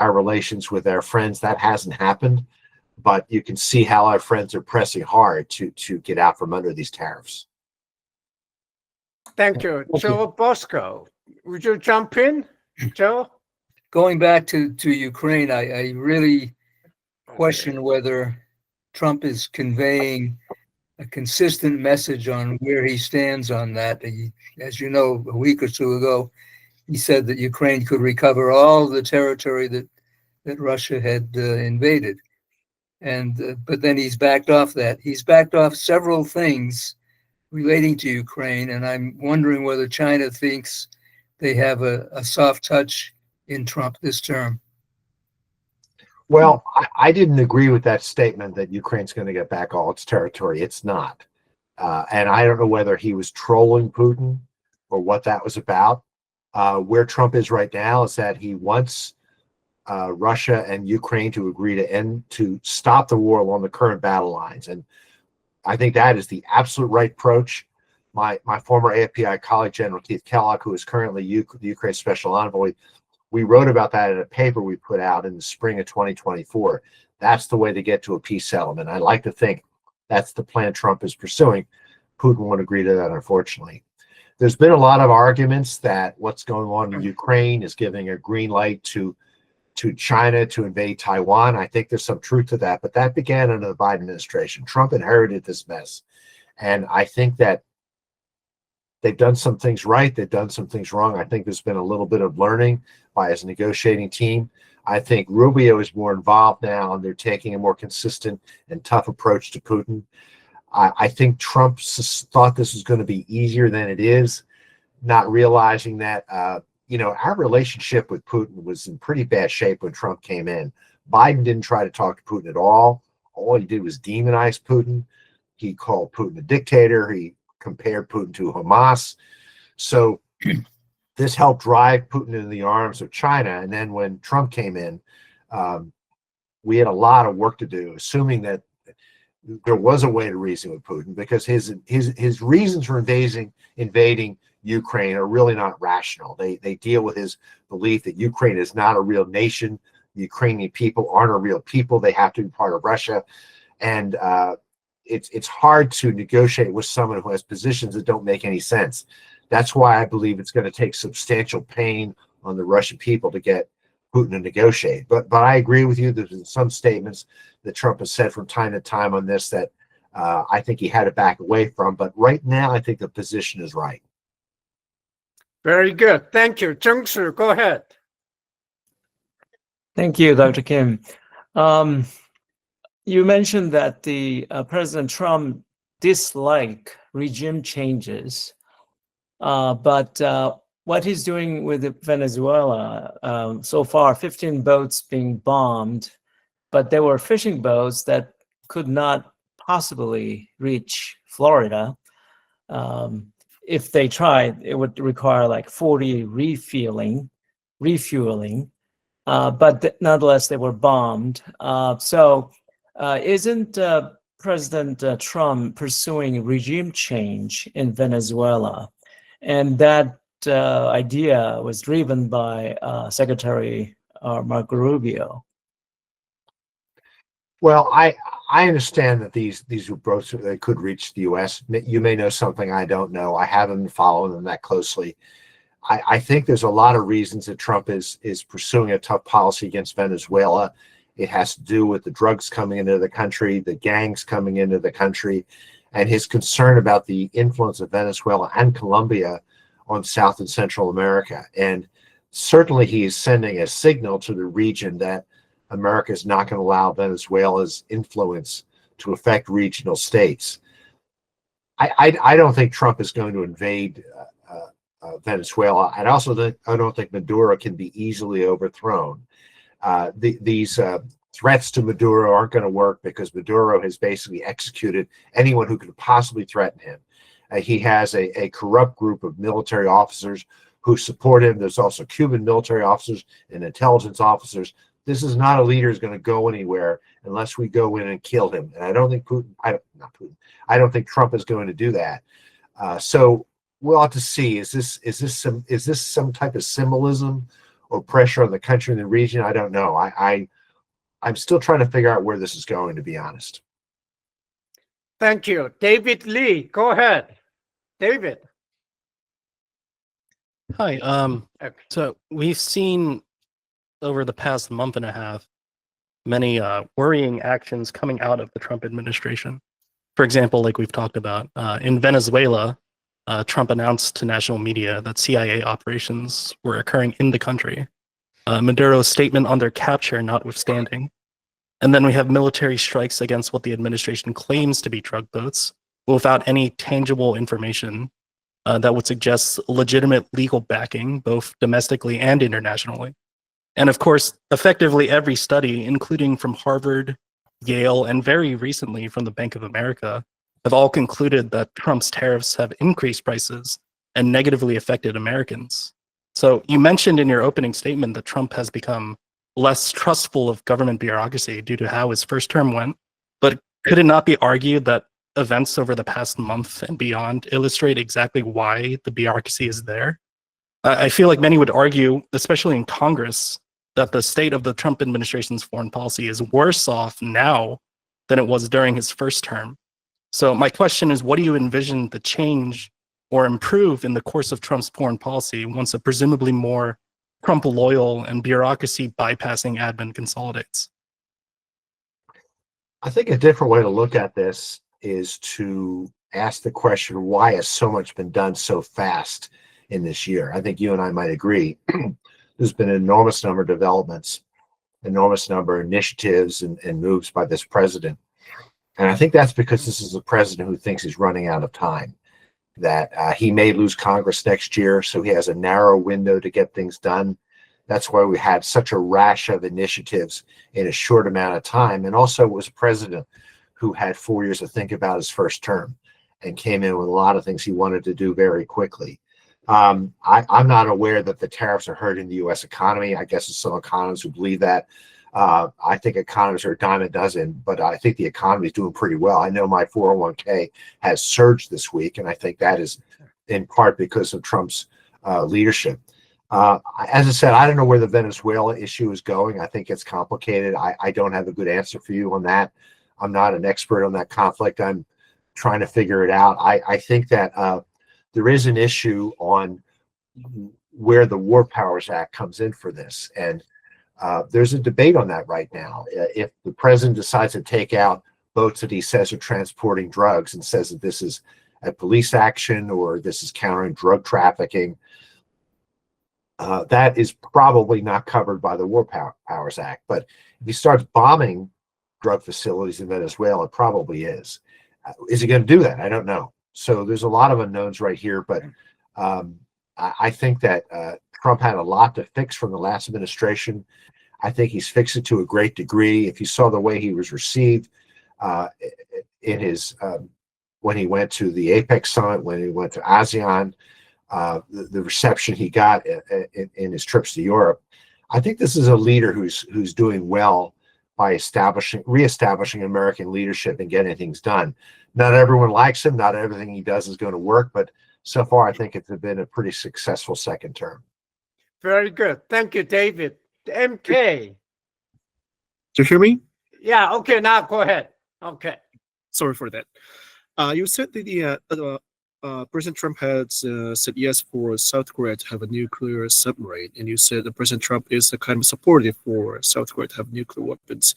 our relations with our friends, that hasn't happened. But you can see how our friends are pressing hard to get out from under these tariffs. Thank you. Joe Bosco, would you jump in, Joe? Going back to Ukraine, I really question whether Trump is conveying a consistent message on where he stands on that. As you know, a week or two ago, he said that Ukraine could recover all the territory that Russia had invaded. But then he's backed off that. He's backed off several things relating to Ukraine, and I'm wondering whether China thinks they have a soft touch in Trump this term. Well, I didn't agree with that statement that Ukraine's going to get back all its territory. It's not. And I don't know whether he was trolling Putin or what that was about. Where Trump is right now is that he wants Russia and Ukraine to agree to stop the war along the current battle lines. And I think that is the absolute right approach. My former AFPI colleague, General Keith Kellogg, who is currently the Ukraine Special Envoy, we wrote about that in a paper we put out in the spring of 2024. That's the way to get to a peace settlement. I like to think that's the plan Trump is pursuing. Putin won't agree to that, unfortunately. There's been a lot of arguments that what's going on in Ukraine is giving a green light to China to invade Taiwan. I think there's some truth to that, but that began under the Biden administration. Trump inherited this mess. And I think that they've done some things right. They've done some things wrong. I think there's been a little bit of learning by his negotiating team. I think Rubio is more involved now, and they're taking a more consistent and tough approach to Putin. I think Trump thought this was going to be easier than it is, not realizing that, our relationship with Putin was in pretty bad shape when Trump came in. Biden didn't try to talk to Putin at all. All he did was demonize Putin. He called Putin a dictator. He compared Putin to Hamas. So this helped drive Putin into the arms of China. And then when Trump came in, we had a lot of work to do, assuming that there was a way to reason with Putin, because his reasons for invading Ukraine are really not rational. They deal with his belief that Ukraine is not a real nation. The Ukrainian people aren't a real people. They have to be part of Russia, and it's hard to negotiate with someone who has positions that don't make any sense. That's why I believe it's going to take substantial pain on the Russian people to get Putin to negotiate. But I agree with you. There's been some statements that Trump has said from time to time on this that I think he had to back away from. But right now, I think the position is right. Very good. Thank you. Jung-Soo, go ahead. Thank you, Dr. Kim. You mentioned that the President Trump disliked regime changes, but what he's doing with Venezuela, so far 15 boats being bombed, but there were fishing boats that could not possibly reach Florida. If they tried, it would require like 40 refueling, but nonetheless, they were bombed. So isn't President Trump pursuing regime change in Venezuela? And that idea was driven by Secretary Marco Rubio. Well, I understand that these boats they could reach the U.S. You may know something I don't know. I haven't been following them that closely. I think there's a lot of reasons that Trump is pursuing a tough policy against Venezuela. It has to do with the drugs coming into the country, the gangs coming into the country, and his concern about the influence of Venezuela and Colombia on South and Central America. And certainly he is sending a signal to the region that America is not going to allow Venezuela's influence to affect regional states. I don't think Trump is going to invade Venezuela. And I don't think Maduro can be easily overthrown. These threats to Maduro aren't going to work because Maduro has basically executed anyone who could possibly threaten him. He has a corrupt group of military officers who support him. There's also Cuban military officers and intelligence officers. This is not a leader who's going to go anywhere unless we go in and kill him. And I don't think I don't think Trump is going to do that. So we'll have to see. Is this some type of symbolism or pressure on the country and the region? I don't know. I'm still trying to figure out where this is going, to be honest. Thank you. David Lee, go ahead. David. Hi. Okay. So we've seen over the past month and a half many worrying actions coming out of the Trump administration. For example, like we've talked about, in Venezuela, Trump announced to national media that CIA operations were occurring in the country. Maduro's statement on their capture notwithstanding. And then we have military strikes against what the administration claims to be drug boats without any tangible information that would suggest legitimate legal backing, both domestically and internationally. And of course, effectively every study, including from Harvard, Yale, and very recently from the Bank of America, have all concluded that Trump's tariffs have increased prices and negatively affected Americans. So you mentioned in your opening statement that Trump has become less trustful of government bureaucracy due to how his first term went. But could it not be argued that events over the past month and beyond illustrate exactly why the bureaucracy is there? I feel like many would argue, especially in Congress, that the state of the Trump administration's foreign policy is worse off now than it was during his first term. So my question is, what do you envision the change or improve in the course of Trump's foreign policy once a presumably more Trump loyal and bureaucracy bypassing admin consolidates? I think a different way to look at this is to ask the question, why has so much been done so fast in this year? I think you and I might agree. There's been an enormous number of developments, enormous number of initiatives and moves by this president. And I think that's because this is a president who thinks he's running out of time, that he may lose Congress next year, so he has a narrow window to get things done. That's why we had such a rash of initiatives in a short amount of time. And also it was a president who had 4 years to think about his first term and came in with a lot of things he wanted to do very quickly. I'm not aware that the tariffs are hurting the U.S. economy. I guess there's some economists who believe that. I think economists are a dime a dozen, but I think the economy is doing pretty well. I know my 401k has surged this week, and I think that is in part because of Trump's leadership. As I said, I don't know where the Venezuela issue is going. I think it's complicated. I don't have a good answer for you on that. I'm not an expert on that conflict. I'm trying to figure it out. I think that there is an issue on where the War Powers Act comes in for this. And there's a debate on that right now. If the president decides to take out boats that he says are transporting drugs and says that this is a police action or this is countering drug trafficking, that is probably not covered by the War Powers Act. But if he starts bombing drug facilities in Venezuela, it probably is. Is he going to do that? I don't know. So there's a lot of unknowns right here. But I think that Trump had a lot to fix from the last administration. I think he's fixed it to a great degree. If you saw the way he was received in his when he went to the APEC summit, when he went to ASEAN, the reception he got in his trips to Europe, I think this is a leader who's doing well by reestablishing American leadership and getting things done. Not everyone likes him. Not everything he does is going to work, but so far I think it's been a pretty successful second term. Very good. Thank you, David. MK. Do you hear me? Yeah, okay, now go ahead. Okay. Sorry for that. You said that President Trump has said yes for South Korea to have a nuclear submarine, and you said that President Trump is kind of supportive for South Korea to have nuclear weapons.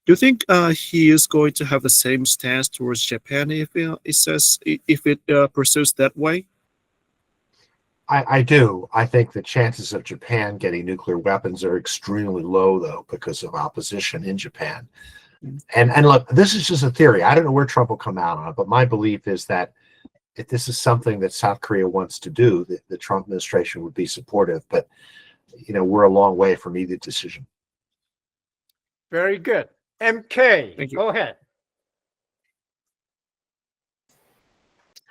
Do you think he is going to have the same stance towards Japan if it pursues that way? I do. I think the chances of Japan getting nuclear weapons are extremely low, though, because of opposition in Japan. And look, this is just a theory. I don't know where Trump will come out on it, but my belief is that if this is something that South Korea wants to do, the Trump administration would be supportive. But, we're a long way from either decision. Very good. MK, Thank you. Go ahead.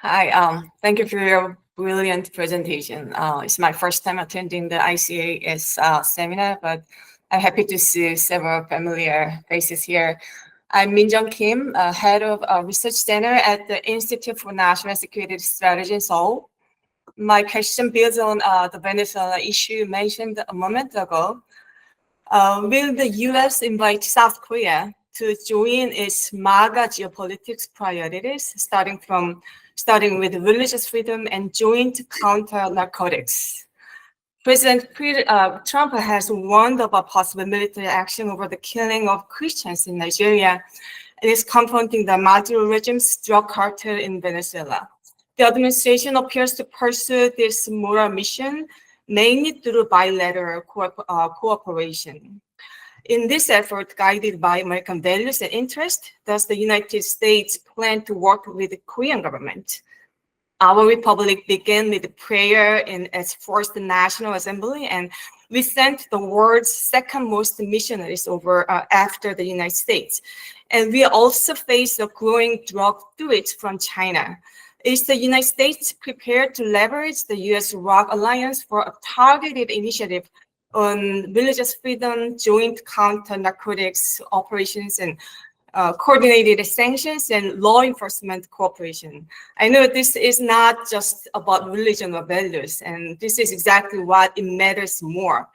Hi, thank you for your brilliant presentation. It's my first time attending the ICAS seminar, but I'm happy to see several familiar faces here. I'm Minjung Kim, head of a research center at the Institute for National Security Strategy in Seoul. My question builds on the Venezuela issue mentioned a moment ago. Will the U.S. invite South Korea to join its MAGA geopolitics priorities, starting with religious freedom and joint counter-narcotics? President Trump has warned about possible military action over the killing of Christians in Nigeria and is confronting the Maduro regime's drug cartel in Venezuela. The administration appears to pursue this moral mission mainly through bilateral cooperation. In this effort, guided by American values and interests, does the United States plan to work with the Korean government? Our republic began with prayer in its first National Assembly, and we sent the world's second most missionaries over after the United States. And we also face a growing drug threat from China. Is the United States prepared to leverage the U.S.-ROC alliance for a targeted initiative on religious freedom, joint counter-narcotics operations, and coordinated sanctions and law enforcement cooperation? I know this is not just about religion or values, and this is exactly what it matters more.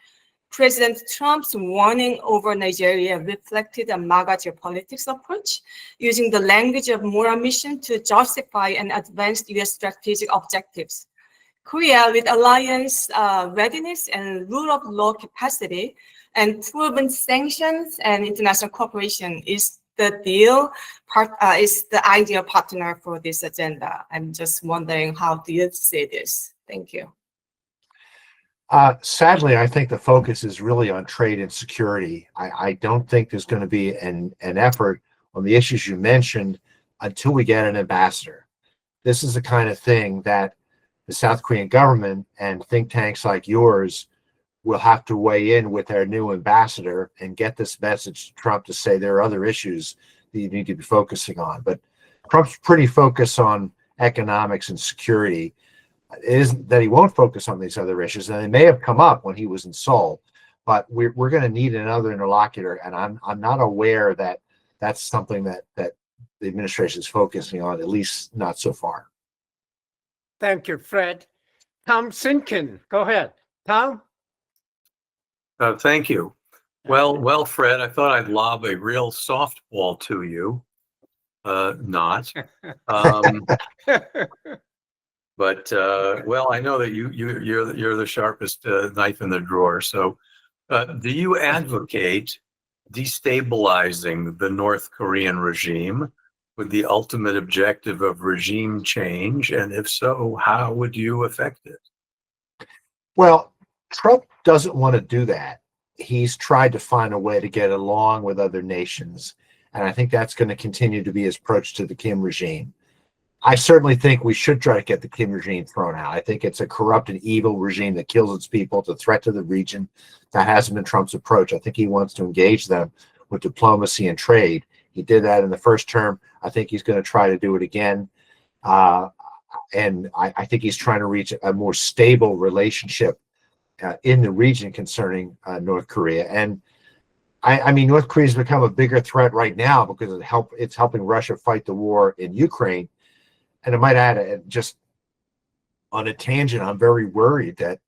President Trump's warning over Nigeria reflected a MAGA geopolitics approach, using the language of moral mission to justify and advance U.S. strategic objectives. Korea, with alliance readiness and rule of law capacity and proven sanctions and international cooperation, is the ideal partner for this agenda. I'm just wondering, how do you see this? Thank you. Sadly, I think the focus is really on trade and security. I don't think there's going to be an effort on the issues you mentioned until we get an ambassador. This is the kind of thing that the South Korean government and think tanks like yours will have to weigh in with their new ambassador and get this message to Trump to say there are other issues that you need to be focusing on. But Trump's pretty focused on economics and security. It isn't that he won't focus on these other issues, and they may have come up when he was in Seoul, but we're going to need another interlocutor, and I'm not aware that that's something that the administration is focusing on, at least not so far. Thank you, Fred. Tom Sinkin, go ahead. Tom? Thank you. Well, Fred, I thought I'd lob a real softball to you. Not. But well, I know that you're the sharpest knife in the drawer. So, do you advocate destabilizing the North Korean regime with the ultimate objective of regime change? And if so, how would you affect it? Well, Trump doesn't want to do that. He's tried to find a way to get along with other nations, and I think that's going to continue to be his approach to the Kim regime. I certainly think we should try to get the Kim regime thrown out. I think it's a corrupt and evil regime that kills its people. It's a threat to the region. That hasn't been Trump's approach. I think he wants to engage them with diplomacy and trade. He did that in the first term. I think he's going to try to do it again. And I think he's trying to reach a more stable relationship in the region concerning North Korea. And I mean, North Korea has become a bigger threat right now because it's helping Russia fight the war in Ukraine. And I might add, just on a tangent, I'm very worried that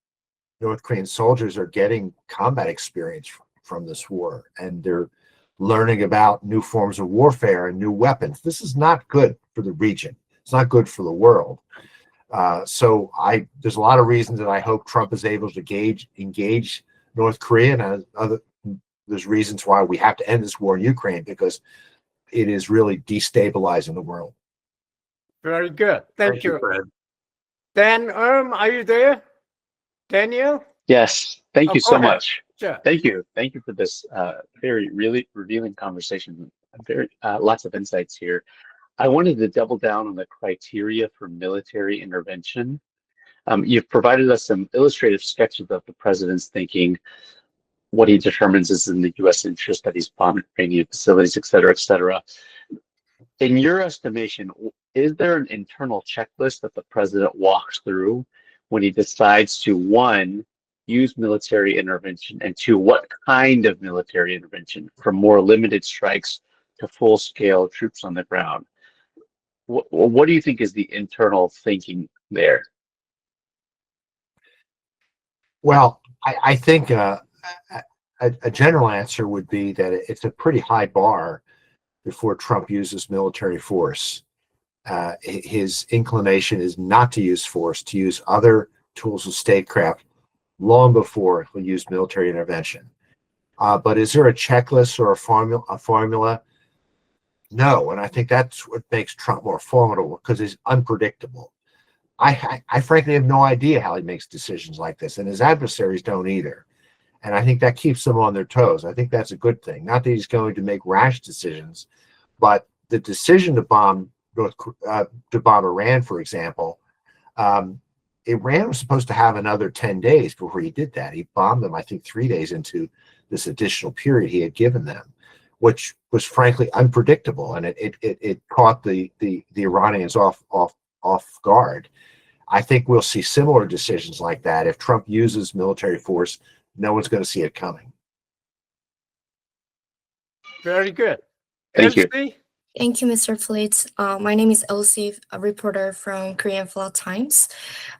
North Korean soldiers are getting combat experience from this war, and they're learning about new forms of warfare and new weapons. This is not good for the region. It's not good for the world. So there's a lot of reasons that I hope Trump is able to engage North Korea, and there's reasons why we have to end this war in Ukraine, because it is really destabilizing the world. Very good. Thank you. Fred. Dan, are you there? Daniel? Yes. Thank you go so ahead. much. Sure. Thank you. Thank you for this really revealing conversation. Very lots of insights here. I wanted to double down on the criteria for military intervention. You've provided us some illustrative sketches of the president's thinking, what he determines is in the U.S. interest, that he's bombed Iranian facilities, et cetera, et cetera. In your estimation, is there an internal checklist that the president walks through when he decides to, one, use military intervention, and two, what kind of military intervention, from more limited strikes to full-scale troops on the ground? What do you think is the internal thinking there? Well, I think a general answer would be that it's a pretty high bar before Trump uses military force. His inclination is not to use force, to use other tools of statecraft long before he'll use military intervention. But is there a checklist or a formula? No, and I think that's what makes Trump more formidable, because he's unpredictable. I frankly have no idea how he makes decisions like this, and his adversaries don't either. And I think that keeps them on their toes. I think that's a good thing. Not that he's going to make rash decisions, but the decision to bomb Iran, for example, Iran was supposed to have another 10 days before he did that. He bombed them, I think, 3 days into this additional period he had given them, which was frankly unpredictable, and it caught the Iranians off guard. I think we'll see similar decisions like that. If Trump uses military force, no one's going to see it coming. Very good. Thank you. Elsie? Thank you, Mr. Fleitz. My name is Elsie, a reporter from Korean Flat Times.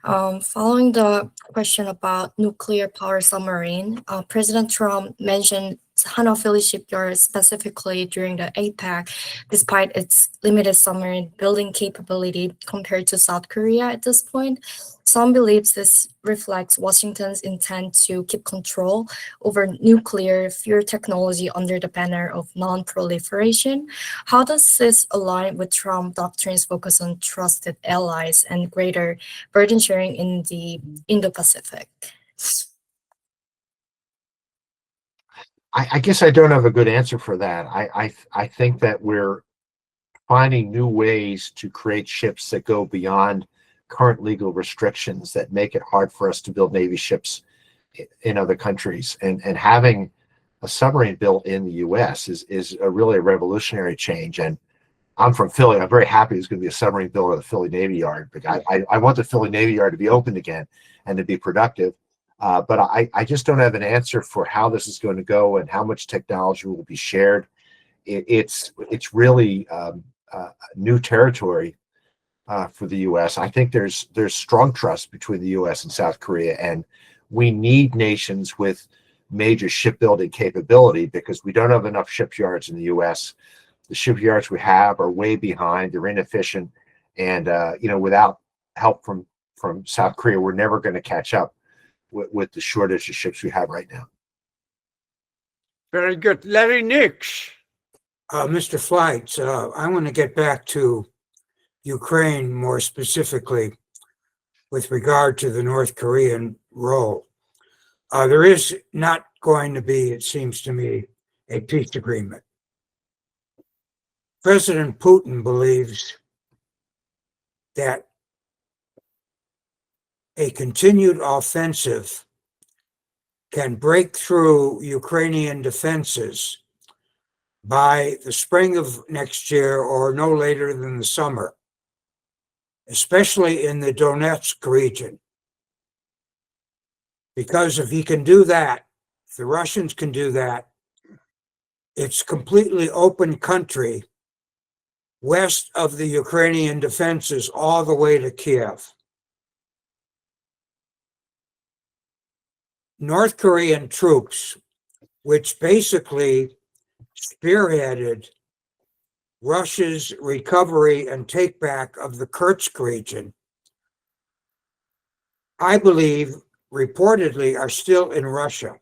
Following the question about nuclear power submarine, President Trump mentioned Hanwha Philly Shipyard specifically during the APEC, despite its limited submarine building capability compared to South Korea at this point. Some believe this reflects Washington's intent to keep control over nuclear fuel technology under the banner of non-proliferation. How does this align with Trump doctrine's focus on trusted allies and greater burden sharing in the Indo-Pacific? I guess I don't have a good answer for that. I think that we're finding new ways to create ships that go beyond current legal restrictions that make it hard for us to build Navy ships in other countries. And having a submarine built in the U.S. is really a revolutionary change. And I'm from Philly. I'm very happy there's going to be a submarine built at the Philly Navy Yard. But I want the Philly Navy Yard to be open again and to be productive. But I just don't have an answer for how this is going to go and how much technology will be shared. It's really new territory for the U.S. I think there's strong trust between the U.S. and South Korea, and we need nations with major shipbuilding capability because we don't have enough shipyards in the U.S. The shipyards we have are way behind; they're inefficient, and without help from South Korea, we're never going to catch up with the shortage of ships we have right now. Very good. Larry Nix. Mr. Fleitz, I want to get back to Ukraine more specifically with regard to the North Korean role. There is not going to be, it seems to me, a peace agreement. President Putin believes that a continued offensive can break through Ukrainian defenses by the spring of next year or no later than the summer, especially in the Donetsk region. Because if he can do that, if the Russians can do that, it's completely open country west of the Ukrainian defenses all the way to Kiev. North Korean troops, which basically spearheaded Russia's recovery and takeback of the Kursk region, I believe reportedly are still in Russia.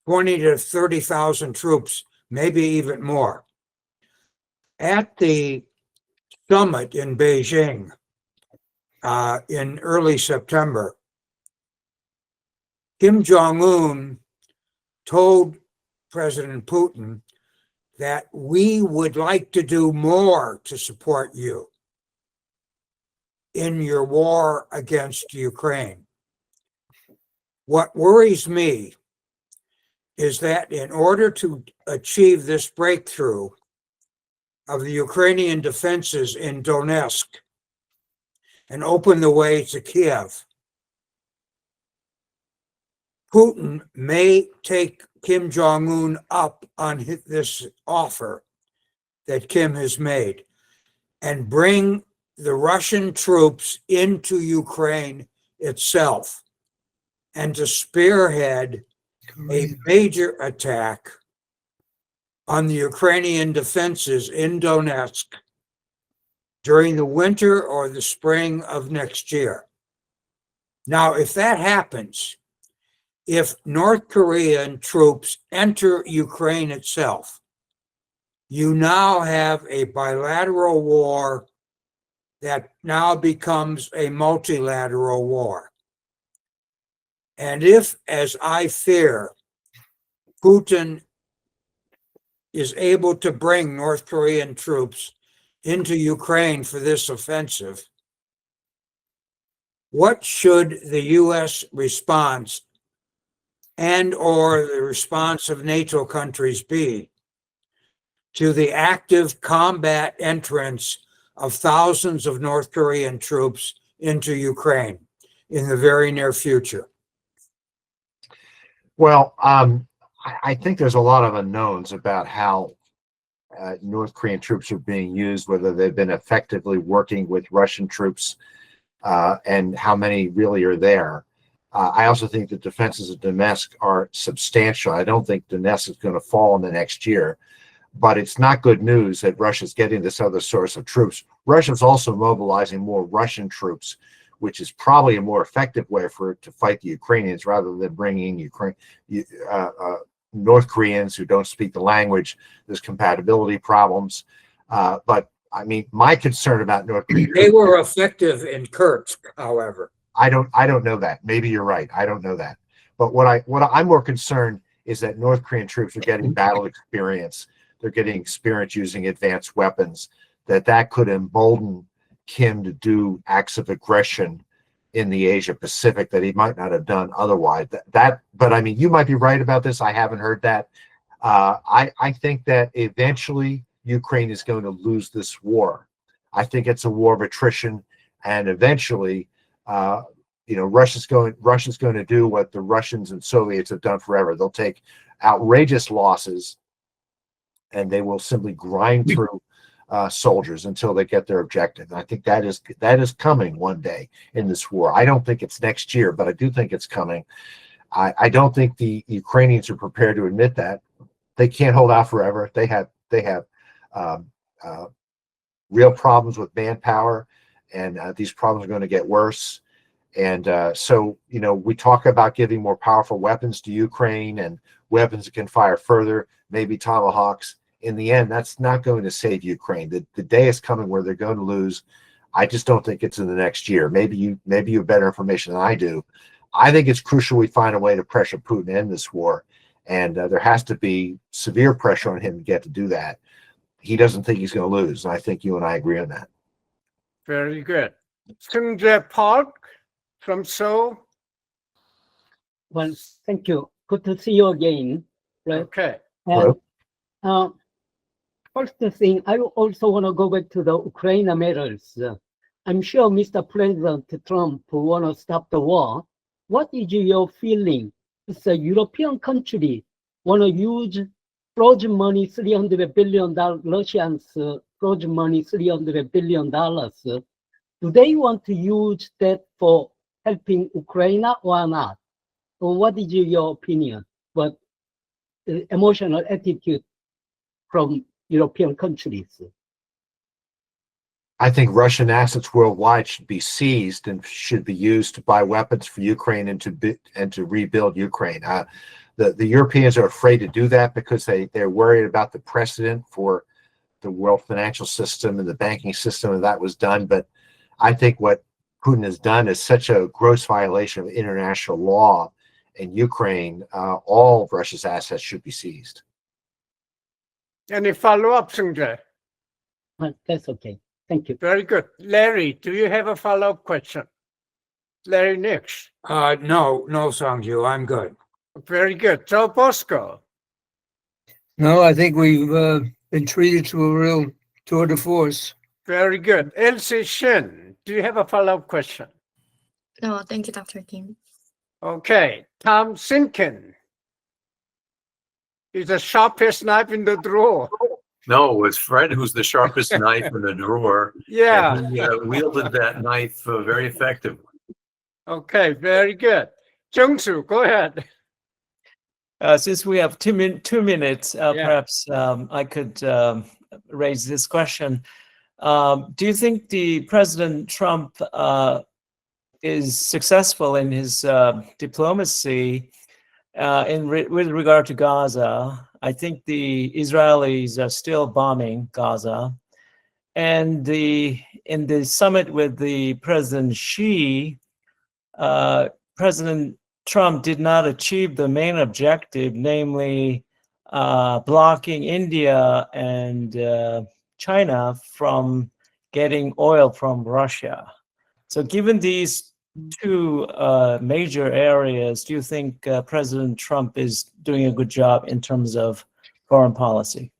20 to 30,000 troops, maybe even more. At the summit in Beijing in early September, Kim Jong-un told President Putin that we would like to do more to support you in your war against Ukraine. What worries me is that in order to achieve this breakthrough of the Ukrainian defenses in Donetsk and open the way to Kiev, Putin may take Kim Jong-un up on this offer that Kim has made and bring the Russian troops into Ukraine itself and to spearhead a major attack on the Ukrainian defenses in Donetsk during the winter or the spring of next year. Now, if that happens, if North Korean troops enter Ukraine itself, you now have a bilateral war that now becomes a multilateral war. And if, as I fear, Putin is able to bring North Korean troops into Ukraine for this offensive, what should the U.S. response and or the response of NATO countries be to the active combat entrance of thousands of North Korean troops into Ukraine in the very near future? Well, I think there's a lot of unknowns about how North Korean troops are being used, whether they've been effectively working with Russian troops and how many really are there. I also think the defenses of Donetsk are substantial. I don't think Donetsk is going to fall in the next year, but it's not good news that Russia's getting this other source of troops. Russia's also mobilizing more Russian troops, which is probably a more effective way for it to fight the Ukrainians rather than bringing North Koreans who don't speak the language. There's compatibility problems. But I mean, my concern about North Korea. They were effective in Kursk, however. I don't know that. Maybe you're right. I don't know that. But what I'm more concerned is that North Korean troops are getting battle experience. They're getting experience using advanced weapons. That could embolden Kim to do acts of aggression in the Asia Pacific that he might not have done otherwise. But I mean, you might be right about this. I haven't heard that. I think that eventually Ukraine is going to lose this war. I think it's a war of attrition, and eventually Russia's going to do what the Russians and Soviets have done forever. They'll take outrageous losses and they will simply grind through soldiers until they get their objective. And I think that is coming one day in this war. I don't think it's next year, but I do think it's coming. I don't think the Ukrainians are prepared to admit that. They can't hold out forever. They have real problems with manpower, and these problems are going to get worse. And so, we talk about giving more powerful weapons to Ukraine and weapons that can fire further, maybe Tomahawks. In the end, that's not going to save Ukraine. The day is coming where they're going to lose. I just don't think it's in the next year. Maybe you have better information than I do. I think it's crucial we find a way to pressure Putin to end this war. And there has to be severe pressure on him to do that. He doesn't think he's going to lose. And I think you and I agree on that. Very good. Seung Park from Seoul. Well, thank you. Good to see you again. Right. Okay. And, first thing, I also want to go back to the Ukraine matters. I'm sure Mr. President Trump want to stop the war. What is your feeling? It's a European country want to use frozen money, $300 billion, Russians frozen money, $300 billion. Do they want to use that for helping Ukraine or not? Or what is your opinion? But emotional attitude from European countries? I think Russian assets worldwide should be seized and should be used to buy weapons for Ukraine and to rebuild Ukraine. The Europeans are afraid to do that because they're worried about the precedent for the world financial system and the banking system, and that was done. But I think what Putin has done is such a gross violation of international law in Ukraine. All of Russia's assets should be seized. Any follow-up, Seung? That's okay. Thank you. Very good. Larry, do you have a follow-up question? Larry Nix. No, Sangju, I'm good. Very good. Joe Bosco. No, I think we've been treated to a real tour de force. Very good. Elsie Shin, do you have a follow-up question? No, thank you, Dr. Kim. Okay. Tom Sinkin. He's the sharpest knife in the drawer. No, it's Fred who's the sharpest knife in the drawer. Yeah. And he wielded that knife very effectively. Okay, very good. Jung-soo, go ahead. Since we have 2 minutes, perhaps I could raise this question. Do you think the President Trump is successful in his diplomacy with regard to Gaza? I think the Israelis are still bombing Gaza, and in the summit with the President Xi, President Trump did not achieve the main objective, namely blocking India and China from getting oil from Russia. So given these two major areas, do you think President Trump is doing a good job in terms of foreign policy?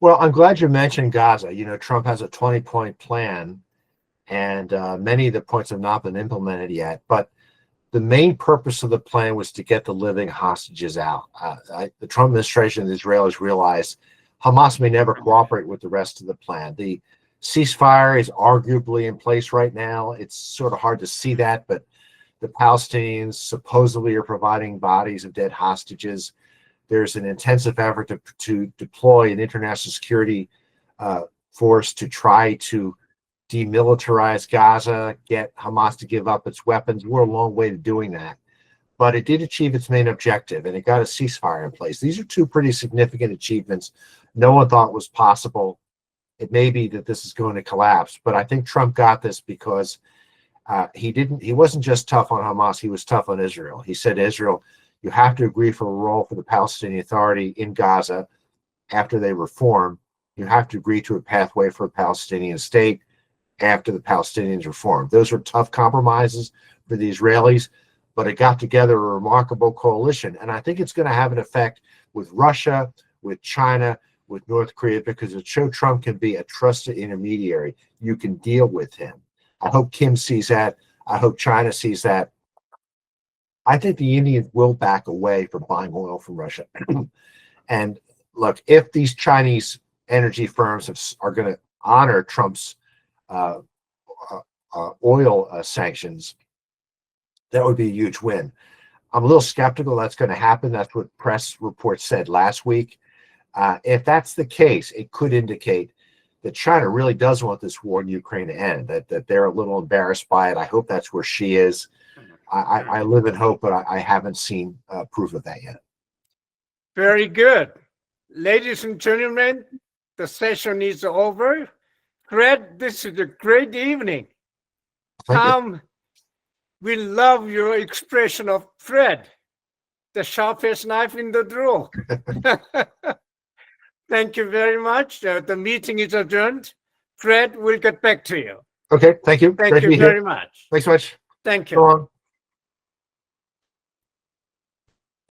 Well, I'm glad you mentioned Gaza. Trump has a 20-point plan, and many of the points have not been implemented yet. But the main purpose of the plan was to get the living hostages out. The Trump administration and the Israelis realized Hamas may never cooperate with the rest of the plan. The ceasefire is arguably in place right now. It's sort of hard to see that, but the Palestinians supposedly are providing bodies of dead hostages. There's an intensive effort to deploy an international security force to try to demilitarize Gaza, get Hamas to give up its weapons. We're a long way to doing that. But it did achieve its main objective, and it got a ceasefire in place. These are two pretty significant achievements no one thought was possible. It may be that this is going to collapse, but I think Trump got this because he wasn't just tough on Hamas, he was tough on Israel. He said to Israel, you have to agree for a role for the Palestinian Authority in Gaza after they reform. You have to agree to a pathway for a Palestinian state after the Palestinians reform. Those were tough compromises for the Israelis, but it got together a remarkable coalition. And I think it's going to have an effect with Russia, with China, with North Korea, because it showed Trump can be a trusted intermediary. You can deal with him. I hope Kim sees that. I hope China sees that. I think the Indians will back away from buying oil from Russia. And look, if these Chinese energy firms are going to honor Trump's oil sanctions, that would be a huge win. I'm a little skeptical that's going to happen. That's what press reports said last week. If that's the case, it could indicate that China really does want this war in Ukraine to end, that they're a little embarrassed by it. I hope that's where she is. I live in hope, but I haven't seen proof of that yet. Very good. Ladies and gentlemen, the session is over. Fred, this is a great evening. Tom, we love your expression of Fred, the sharpest knife in the drawer. Thank you very much. The meeting is adjourned. Fred, we'll get back to you. Okay, thank you. Thank you very much. Thanks so much. Thank you. So long.